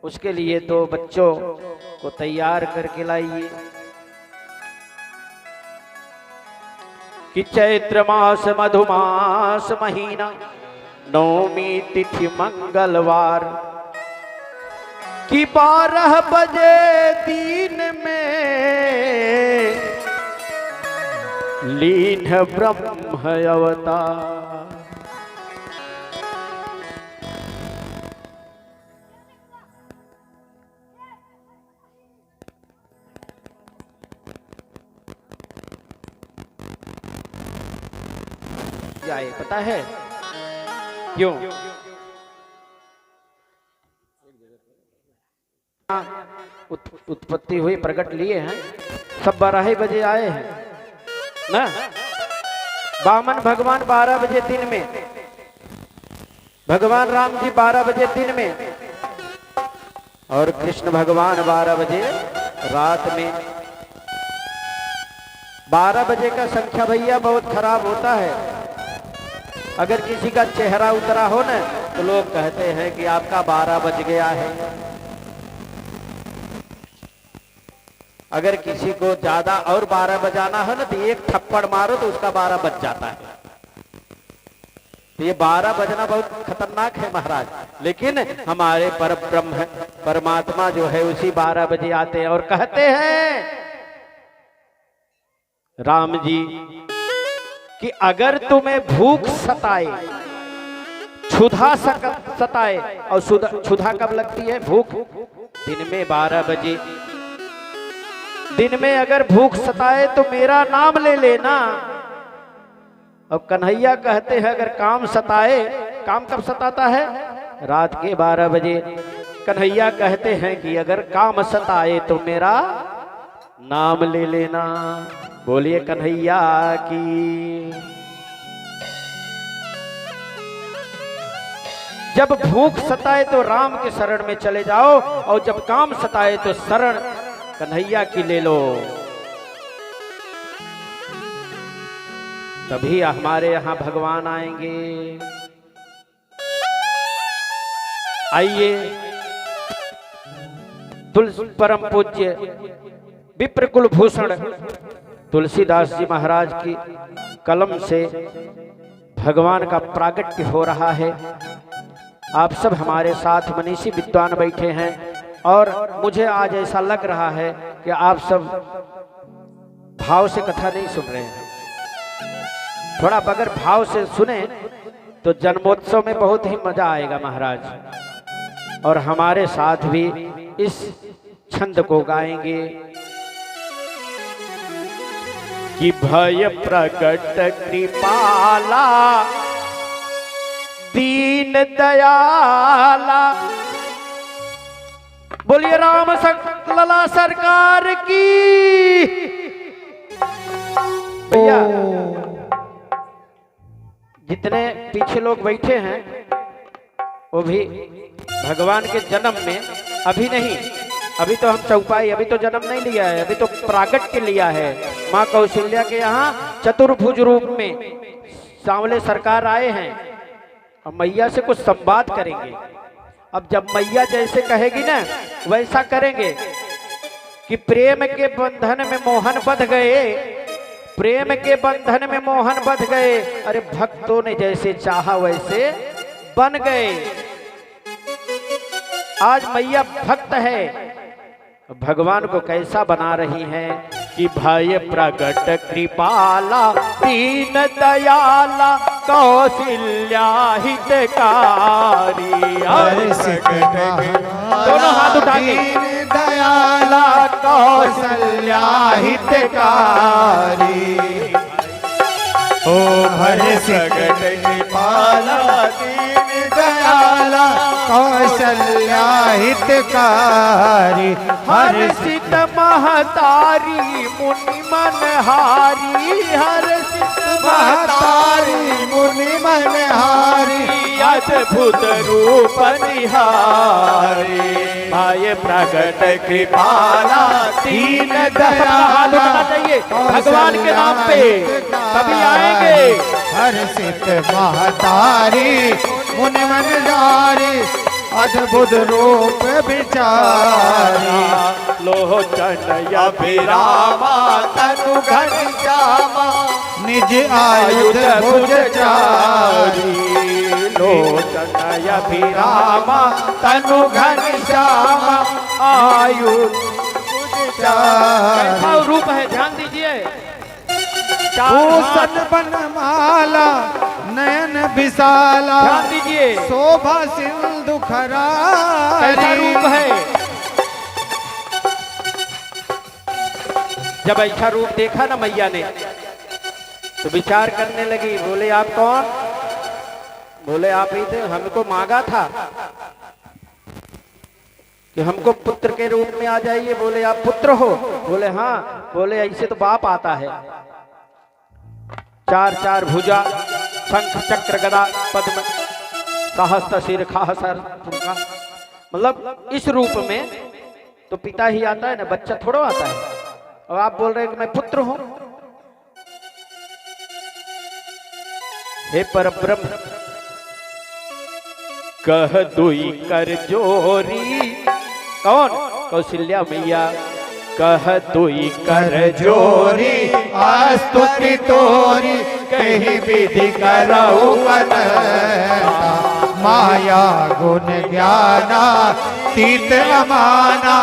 उसके लिए तो बच्चों को तैयार करके लाइए। कि चैत्र मास मधुमास महीना, नवमी तिथि मंगलवार, कि 12 बजे दिन में लीन ब्रह्म अवतार। क्या ये पता है क्यों? उत्पत्ति हुई, प्रकट लिए हैं, सब 12 बजे आए हैं ना। वामन भगवान 12 बजे दिन में, भगवान राम जी 12 बजे दिन में, और कृष्ण भगवान 12 बजे रात में 12 बजे का संख्या भैया बहुत खराब होता है। अगर किसी का चेहरा उतरा हो ना तो लोग कहते हैं कि आपका 12 बज गया है। अगर किसी को ज्यादा और 12 बजाना हो ना तो एक थप्पड़ मारो तो उसका 12 बज जाता है। तो ये 12 बजना बहुत खतरनाक है महाराज। लेकिन हमारे परब्रह्म परमात्मा जो है उसी 12 बजे आते हैं और कहते हैं राम जी कि अगर तुम्हें भूख सताए, क्षुधा सताए, और क्षुधा कब लगती है? भूख दिन में 12 बजे। दिन में अगर भूख सताए तो मेरा नाम ले लेना। अब कन्हैया कहते हैं अगर काम सताए, काम कब सताता है? रात के 12 बजे। कन्हैया कहते हैं कि अगर काम सताए तो मेरा नाम ले लेना। बोलिए कन्हैया की। जब भूख सताए तो राम के शरण में चले जाओ, और जब काम सताए तो शरण कन्हैया की ले लो। तभी हमारे यहां भगवान आएंगे। आइए परम पूज्य विप्र कुलभूषण तुलसीदास जी महाराज की कलम से भगवान का प्रागट्य हो रहा है। आप सब हमारे साथ मनीषी विद्वान बैठे हैं और मुझे आज ऐसा लग रहा है कि आप सब भाव से कथा नहीं सुन रहे हैं। थोड़ा बगैर भाव से सुने तो जन्मोत्सव में बहुत ही मजा आएगा महाराज। और हमारे साथ भी इस छंद को गाएंगे कि भय प्रकट कृपाला दीन दयाला। बोलिए राम लला सरकार की। भैया जितने पीछे लोग बैठे हैं वो भी भगवान के जन्म में, अभी नहीं, अभी तो हम चौपाई, अभी तो जन्म नहीं लिया है, अभी तो प्रागट्य लिया है। माँ कौशल्या के यहाँ चतुर्भुज रूप में सांवले सरकार आए हैं और मैया से कुछ संवाद करेंगे। अब जब मैया जैसे कहेगी ना वैसा करेंगे कि प्रेम के बंधन में मोहन बंध गए, प्रेम के बंधन में मोहन बंध गए, अरे भक्तों ने जैसे चाहा वैसे बन गए। आज मैया भक्त है, भगवान को कैसा बना रही हैं कि भय प्रगट कृपाला दीन दयाला कौशल्या हितकारी। दोनों हाथ उठा के दयाला कौशल्या हितकारी। ओ भय प्रगट कृपाला दीन दयाला कौशल्या हितकारी। हर्षित महतारी मुनि मनहारी, हर्षित महतारी मुनि मनहारी। अद्भुत रूप निहारी। भय प्रगट कृपाला दीन दयाला। चाहिए भगवान के नाम पे तभी आएंगे। हर्षित महतारी मुनि मनहारी अद्भुत रूप विचारी। लोचन अभिरामा तनु घनश्यामा निज आयुध भुज चारी। लोचन अभिरामा तनु घनश्यामा आयुध भुज चारी। कैसा रूप है ध्यान दीजिए। भूषण बनमाला नयन विशाला ध्यान दीजिए। शोभा सिंधु खरारी। कैसा रूप है। जब ऐसा रूप देखा ना मैया ने तो विचार करने लगी। बोले आप कौन? बोले आप ही थे, हमको मांगा था कि हमको पुत्र के रूप में आ जाइए। बोले आप पुत्र हो? बोले हाँ। बोले ऐसे तो बाप आता है, चार चार भुजा, शंख चक्र गदा पद्म, सहस्त्र शीर्ष खाहसर, मतलब इस रूप में तो पिता ही आता है ना, बच्चा थोड़ा आता है। और आप बोल रहे हैं कि मैं पुत्र हूं। हे परब्रह्म, कह दुई कर जोरी। कौन? कौशल्या मैया। कह दुई कर जोरी स्तुति तोरी कही विधि करऊ अनंता। माया गुण ज्ञाना तीत अमाना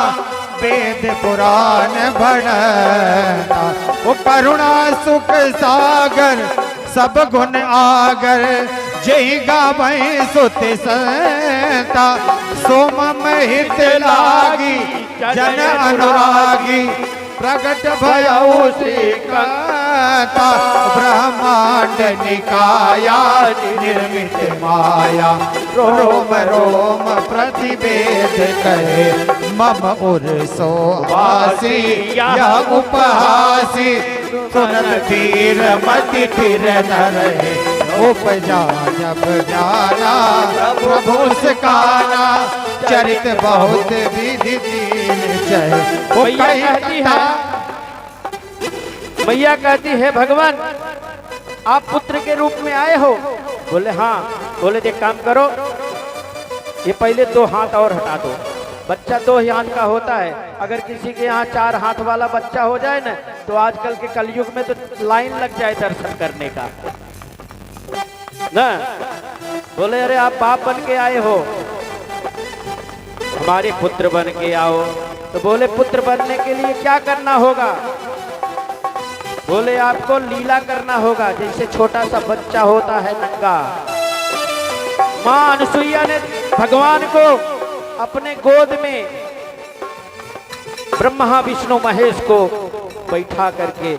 वेद पुराण भणता। वो करुणा सुख सागर सब गुण आगर जय गावै सुति संता। सोम हित लागी जन अनुरागी प्रगट भयउ श्रीकांता। ब्रह्मांड निकाया निर्मित माया रोम रोम प्रतिवेद करे। मम उर सोवासी यह उपहासी सुनत धीर मति थिर न रहे। उपजा जब जाना प्रभु सिकाना चरित बहुत विधि दीन चय। वो मैया कहती है भगवान आप पुत्र के रूप में आए हो? बोले हाँ। बोले एक काम करो, ये पहले 2 हाथ और हटा दो। बच्चा 2 ही हाथ का होता है। अगर किसी के यहाँ 4 हाथ वाला बच्चा हो जाए ना, तो आजकल के कलयुग में तो लाइन लग जाए दर्शन करने का ना। बोले अरे आप बाप बन के आए हो, हमारे पुत्र बन के आओ। तो बोले पुत्र बनने के लिए क्या करना होगा? बोले आपको लीला करना होगा, जैसे छोटा सा बच्चा होता है नंगा। मां अनुसुईया ने भगवान को अपने गोद में ब्रह्मा विष्णु महेश को बैठा करके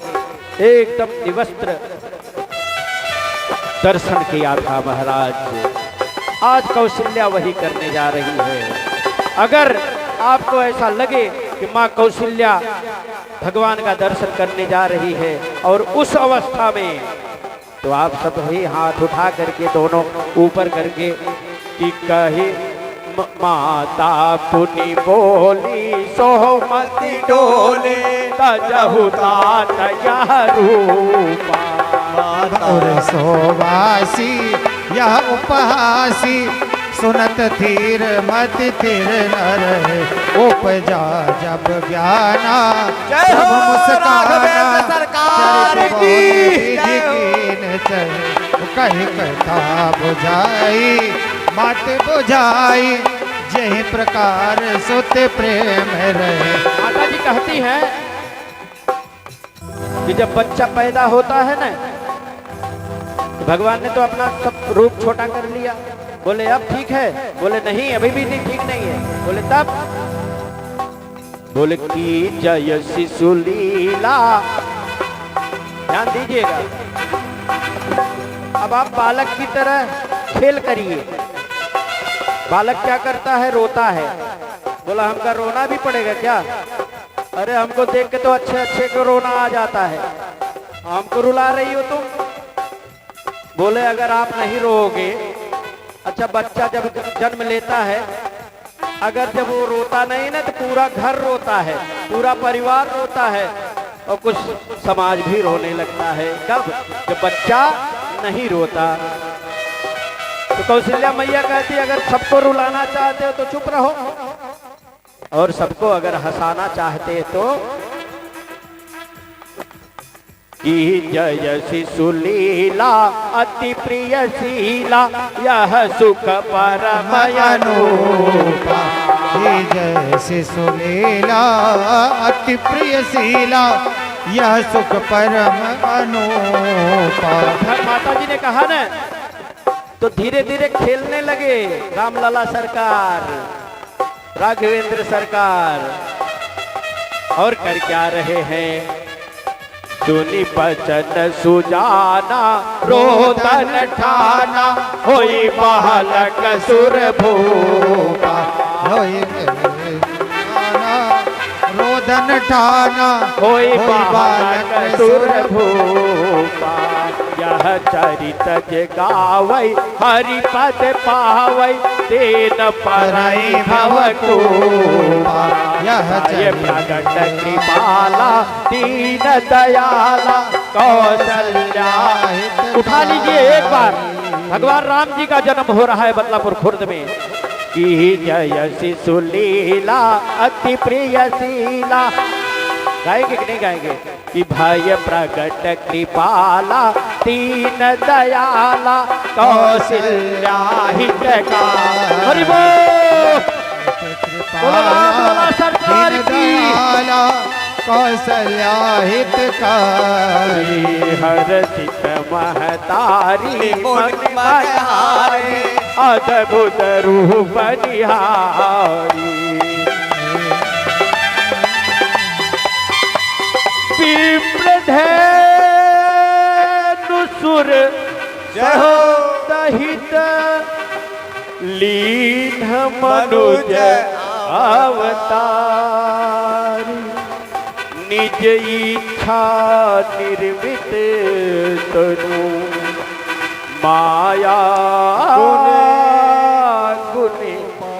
एकदम निवस्त्र दर्शन किया था महाराज। आज कौशल्या वही करने जा रही है। अगर आपको ऐसा लगे कि माँ कौशल्या भगवान का दर्शन करने जा रही है और उस अवस्था में, तो आप सब ही हाथ उठा करके दोनों ऊपर करके कि कहे माता पुनि बोली सोहमति डोले तजहु तात यह रूपा। और सोवासी यह उपहासी सुनत धीर मत थिर न रहे। उपजा जब ज्ञाना जय हो सब मुस्काना राघवेंद्र सरकार चरित की बहुत विधि चले। कही कथा बुझाई मात बुझाई जय प्रकार सुत प्रेम रहे। माता जी कहती हैं कि जब बच्चा पैदा होता है ना, तो भगवान ने तो अपना सब रूप छोटा कर लिया। बोले अब ठीक है? बोले नहीं, अभी भी नहीं, ठीक नहीं है। बोले तब? बोले की जय शिशु लीला। ध्यान दीजिएगा, अब आप बालक की तरह खेल करिए। बालक क्या करता है? रोता है। बोला हमका रोना भी पड़ेगा क्या? अरे हमको देख के तो अच्छे अच्छे को रोना आ जाता है, हमको रुला रही हो तुम? बोले अगर आप नहीं रोओगे। अच्छा, बच्चा जब जन्म लेता है, अगर जब वो रोता नहीं ना, तो पूरा घर रोता है, पूरा परिवार रोता है और कुछ समाज भी रोने लगता है। कब? जब बच्चा नहीं रोता। तो कौशल्या मैया कहती अगर सबको रुलाना चाहते हो तो चुप रहो, और सबको अगर हंसाना चाहते तो की जय शिशु लीला अति प्रिय शीला यह सुख परम अनुपा। जय शिशु लीला अति प्रिय शीला यह सुख परम अनुपा। माता जी ने कहा ना, तो धीरे धीरे खेलने लगे रामलला सरकार, राघवेंद्र सरकार। और कर क्या रहे हैं? सुनी बचन सुजाना रोदन ठाना होई बालक सुर भूपा। रोदन ठाना होई बालक सुर भूपा। यह चरित जगावै हरि पद पावै तेन पराई भवकूपा। ये प्रकट कृपाला दीन दयाला कौशल्या। उठा लीजिए एक बार, भगवान राम जी का जन्म हो रहा है बदलापुर खुर्द में। की जय सुलीला अति प्रिय शीला, गाएंगे कि नहीं गाएंगे? कि भय प्रकट कृपाला दीन दयाला कौशल्या हितकार। हरि बोल, बोलो राम लला सरकार की। कौशल्या हितकारी, हर्षित महतारी मन बहारे अद्भुत रूप निहारी। विप्रधेनु सुर सहित लीन मनुज अवतार। निज इच्छा निर्मित तनु माया गुण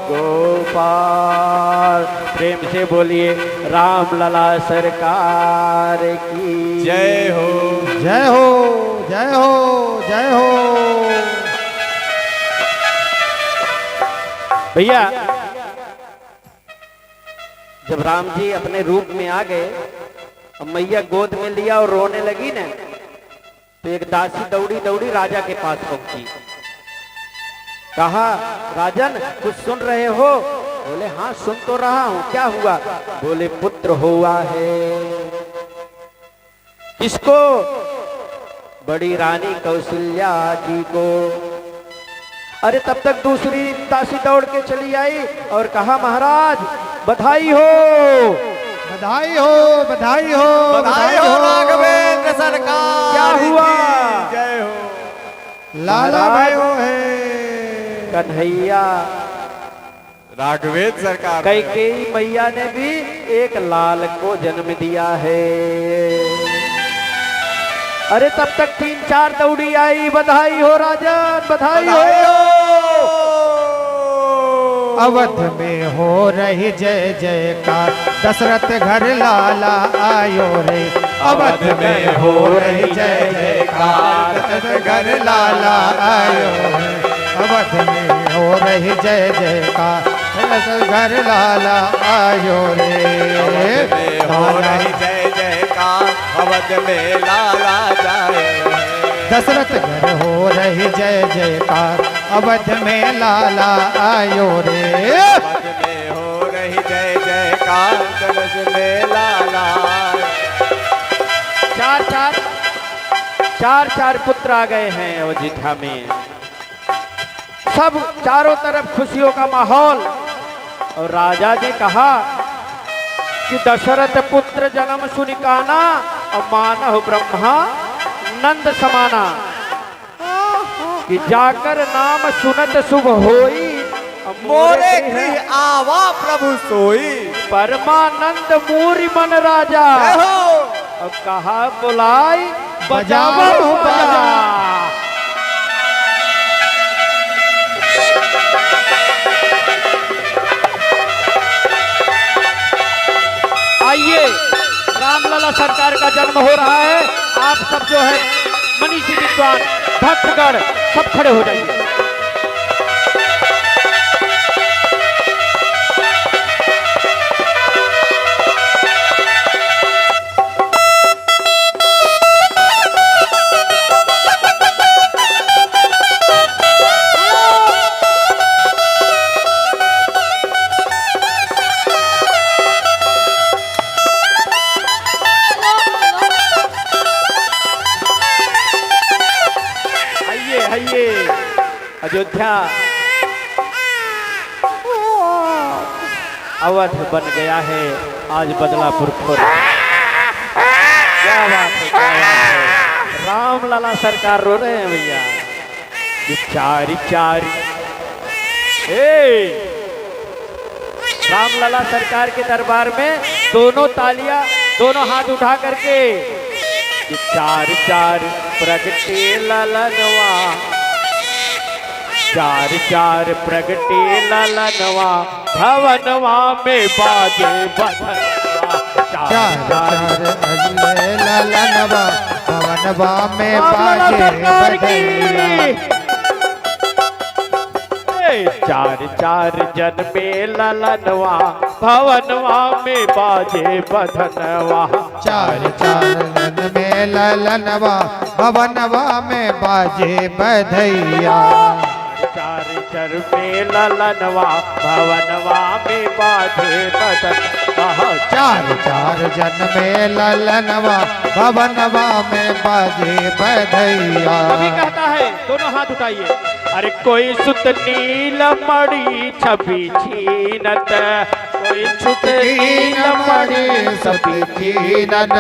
गोपाल। प्रेम से बोलिए राम लला सरकार की जय हो। जय हो, जय हो, जय हो। भैया जब राम जी अपने रूप में आ गए और मैया गोद में लिया और रोने लगी ना, तो एक दासी दौड़ी दौड़ी राजा के पास पहुंची। कहा राजन कुछ सुन रहे हो? बोले हाँ सुन तो रहा हूं, क्या हुआ? बोले पुत्र हुआ है। किसको? बड़ी रानी कौशल्या जी को। अरे तब तक दूसरी दासी दौड़ के चली आई और कहा महाराज बधाई हो, बधाई हो, बधाई हो, बधाई हो राघवेंद्र सरकार। क्या हुआ? जय हो। लाला भाई हो है कन्हैया। राघवेंद्र सरकार। कैकेयी मैया ने भी एक लाल को जन्म दिया है। अरे तब तक 3-4 दौड़ी आई, बधाई हो राजन, बधाई हो। अवध में हो रही जय जयकार, दशरथ घर लाला आयो रे। अवध में हो रही जय जयकार, दशरथ घर लाला आयो रे। अवध में हो रही जय जयकार, दशरथ घर लाला आयो रे। हो रही जय जयकार, अवध में लाला जाए। दशरथ घर हो रही जय जयकार, अवध में लाला आयो रे। अवध में हो रही जय जयकार, अवध में लाला। चार पुत्र आ गए हैं अयोध्या में। सब चारों तरफ खुशियों का माहौल। और राजा ने कहा कि दशरथ पुत्र जन्म सुनिकाना और मानव ब्रह्मा नंद समाना। कि जाकर नाम सुनत शुभ होई, मोरे गृह आवा प्रभु सोई। परमानंद मूरी मन राजा। और कहा बुलाई बजाओ बाजा। आइए रामलला सरकार का जन्म हो रहा है। आप सब जो है मनीषी विद्वान भक्तगण सब खड़े हो जाइए। अयोध्या अवध बन गया है आज बदलापुर खुर्द। क्या बात है, क्या बात है। राम लला सरकार रो रहे हैं भैया। चारी राम लला सरकार के दरबार में दोनों तालियां, दोनों हाथ उठा करके चार प्रगटे ललनवा चार चार प्रगटे ललनवा भवनवा में बाजे बधनवा चार चार अजले ललनवा भवनवा में बाजे बधैया चार चार जन्मे ललनवा भवनवा में बाजे बधनवा चार चार जन में ललनवा भवनवा में बाजे बधैया चार चर में ललनवा भवनवा में बाजे बधनवा चार चार जन में ललनवा भवनवा में बाजे बधैया अभी कहता है दोनों हाथ उठाइए। अरे कोई सुत नील मणि छवि छीनत कोई सुत नील मणि सभी छीनत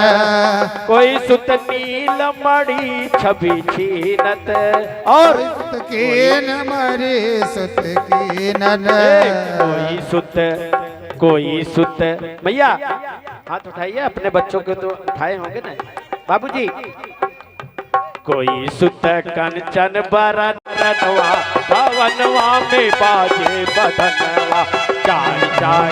कोई सुत नील मणि छवि छीनत और कीन मरे सुत कीनन कोई सुत भैया हाथ उठाइए। अपने बच्चों को तो उठाए होंगे ना बाबूजी। कोई सुत कंचन बरनवा भवनवा में बाजे बधनवा चार चार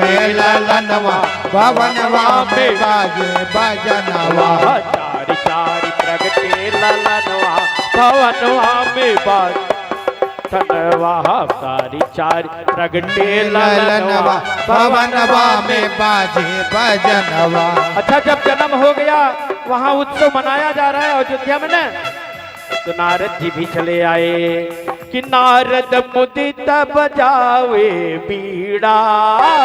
में ललनवा भवनवा में बाजे बजनवा चार चार प्रगटे ललनवा भवनवा में बाजे बधनवा चार चार प्रगटे ललनवा भवनवा में बाजे बजनवा। अच्छा जब जन्म हो गया वहाँ उत्सव मनाया जा रहा है अयोध्या में ना, तो नारद जी भी चले आए कि नारद मुदित बजावे बीड़ा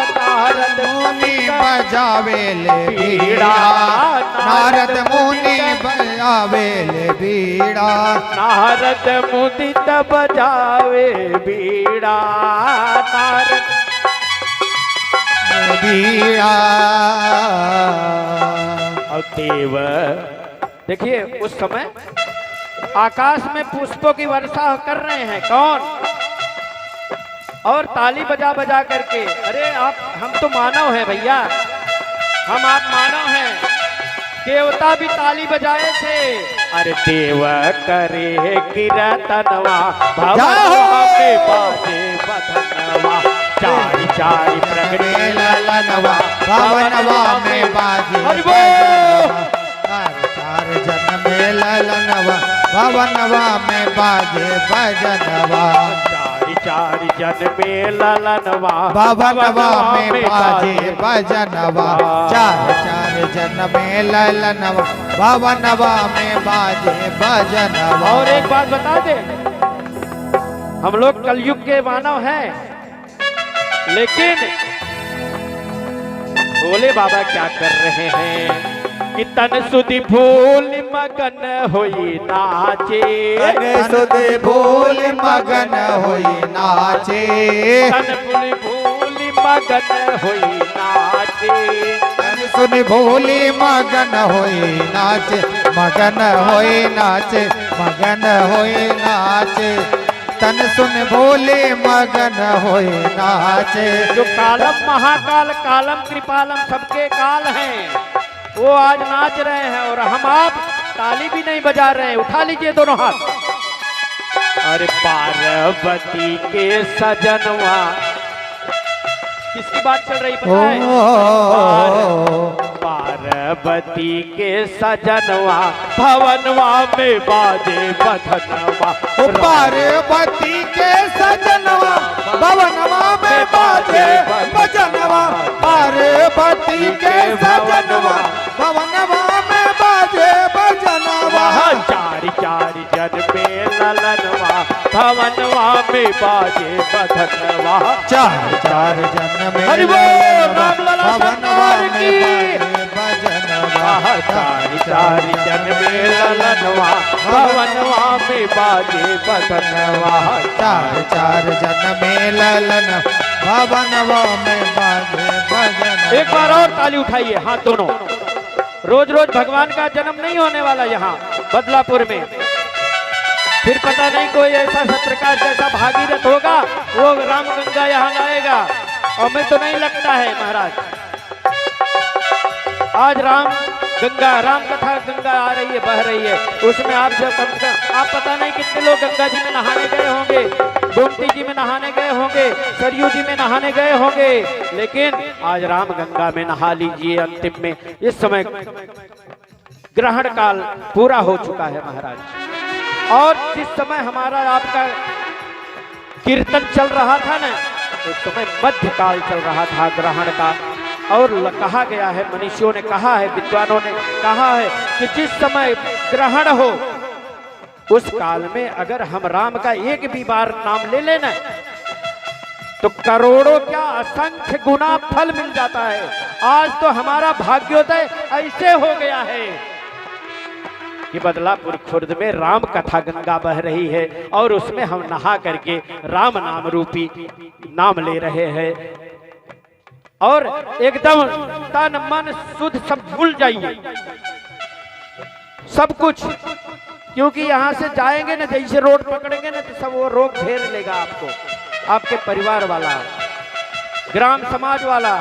नारद मुनि बजावे ले बीड़ा नारद मुनि बजावे ले बीड़ा नारद मुदित बजावे बीड़ा नारद बीड़ा। और देव देखिए उस समय आकाश में पुष्पों की वर्षा कर रहे हैं कौन, और ताली बजा बजा करके। अरे आप हम तो मानव हैं भैया, हम आप मानव हैं, देवता भी ताली बजाए थे। अरे देव करे कीर्तनवा भवनवा में बाजे बधनवा चार चार प्रगटे ललनवा भवनवा में बाजे बजनवा चार चार जन में ललनवा भवनवा में बाजे बजनवा चार चार जन में ललनवा भवनवा में बाजे बजनवा चार चार जन में ललनवा भवनवा में बाजे बजनवा। और एक बात बता दे, हम लोग कलयुग के मानव हैं, लेकिन भोले बाबा क्या कर रहे हैं कि तन सुधि भूल मगन होई नाचे तन सुधि भूल मगन होई नाचे तन भूल मगन होई नाचे तन सुधि भूली मगन होई नाचे मगन होई नाचे मगन होई नाचे तन सुन भोले मगन होए नाचे। जो कालम महाकाल कालम कृपालम सबके काल हैं, वो आज नाच रहे हैं और हम आप ताली भी नहीं बजा रहे हैं। उठा लीजिए दोनों हाथ। अरे पार्वती के सजनवा, किसकी बात चल रही पता है? पार्वती के सजनवा भवनवा में बाजे बधनवा पार्वती के सजनवा भवनवा में बाजे बजनवा पार्वती के सजनवा भवनवा में बाजे बजनवा चार चार जन में ललनवा भवनवा में बाजे बधनवा चार चार जन में हरि बोल राम लला भवनवा सरकार में की। बाजे बजनवा चार चार जन में ललनवा भवनवा में बाजे बधनवा चार चार जन में ललन भवनवा में बाजे बजनवा। एक बार और ताली उठाइए हाथ दोनों। रोज रोज भगवान का जन्म नहीं होने वाला यहाँ बदलापुर में। फिर पता नहीं कोई ऐसा सत्रकार जैसा भागीरथ होगा, वो राम गंगा यहाँ लाएगा, और मैं तो नहीं लगता है महाराज। आज राम गंगा राम कथा गंगा आ रही है, बह रही है, उसमें आप जब कम से कम आप पता नहीं कितने लोग गंगा जी में नहाने गए होंगे, गोमती जी में नहाने गए होंगे, सरयू जी में नहाने गए होंगे, लेकिन आज राम गंगा में नहा लीजिए। अंतिम में इस समय ग्रहण काल पूरा हो चुका है महाराज, और जिस समय हमारा आपका कीर्तन चल रहा था ना, उस समय मध्य काल चल रहा था ग्रहण का। और कहा गया है, मनीषियों ने कहा है, विद्वानों ने कहा है कि जिस समय ग्रहण हो उस काल में अगर हम राम का एक भी बार नाम ले लेना तो करोड़ों क्या असंख्य गुना फल मिल जाता है। आज तो हमारा भाग्योदय ऐसे हो गया है कि बदलापुर खुर्द में राम कथा गंगा बह रही है और उसमें हम नहा करके राम नाम रूपी नाम ले रहे हैं, और एकदम तन मन शुद्ध सब भूल जाइए सब कुछ, क्योंकि यहां से जाएंगे ना, जैसे रोड पकड़ेंगे ना तो सब वो रोग घेर लेगा आपको, आपके परिवार वाला, ग्राम समाज वाला,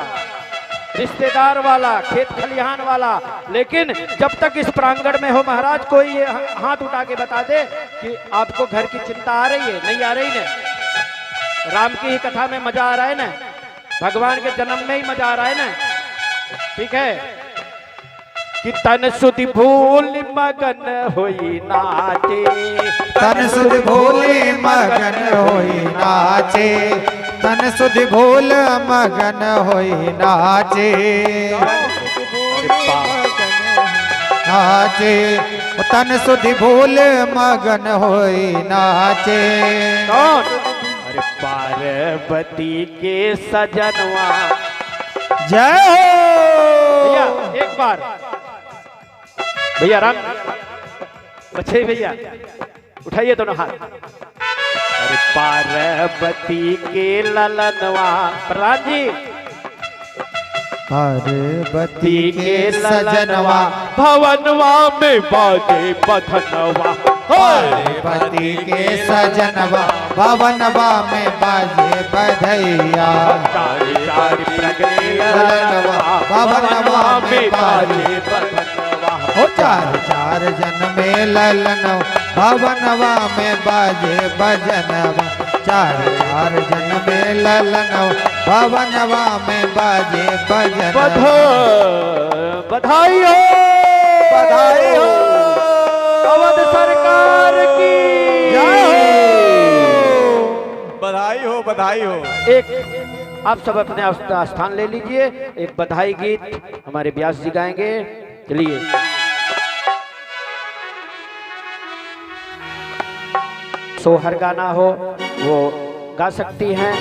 रिश्तेदार वाला, खेत खलिहान वाला। लेकिन जब तक इस प्रांगण में हो महाराज, कोई ये हाथ उठा के बता दे कि आपको घर की चिंता आ रही है, नहीं आ रही ना, राम की ही कथा में मजा आ रहा है ना, भगवान के जन्म में ही मजा आ रहा है ना, ठीक है कि तन सुधि भूल मगन होई नाचे, तन सुध भोले मगन होई नाचे, तन सुध भोल मगन होई नाचे, नाचे तन सुध भोल मगन होई नाचे। कौन? अरे पार्वती के सजनवा, जय हो भैया एक बार, भैया राम बच्चे भैया उठाइए दोनों हाथ। अरे पार्वती के ललनवा, प्रहलाद जी, पार्वती के सजनवा, भवनवा में बाजे बधनवा, पार्वती के सजनवा, भवनवा में बाजे बधैया, चारि चारि प्रगटे ललनवा, भवनवा में बाजे बधनवा, हो चार चार जन में ललनवा, भवनवा में बाजे बजनवा, चार चार जन में ललनवा, भवनवा में बाजे बजनवा। बधाई हो, बधाई हो, अवध सरकार की जय हो। बधाई हो, बधाई हो। एक आप सब अपने अपना स्थान ले लीजिए, एक बधाई गीत हमारे व्यास जी गाएंगे, चलिए। सोहर गाना हो वो गा सकती हैं,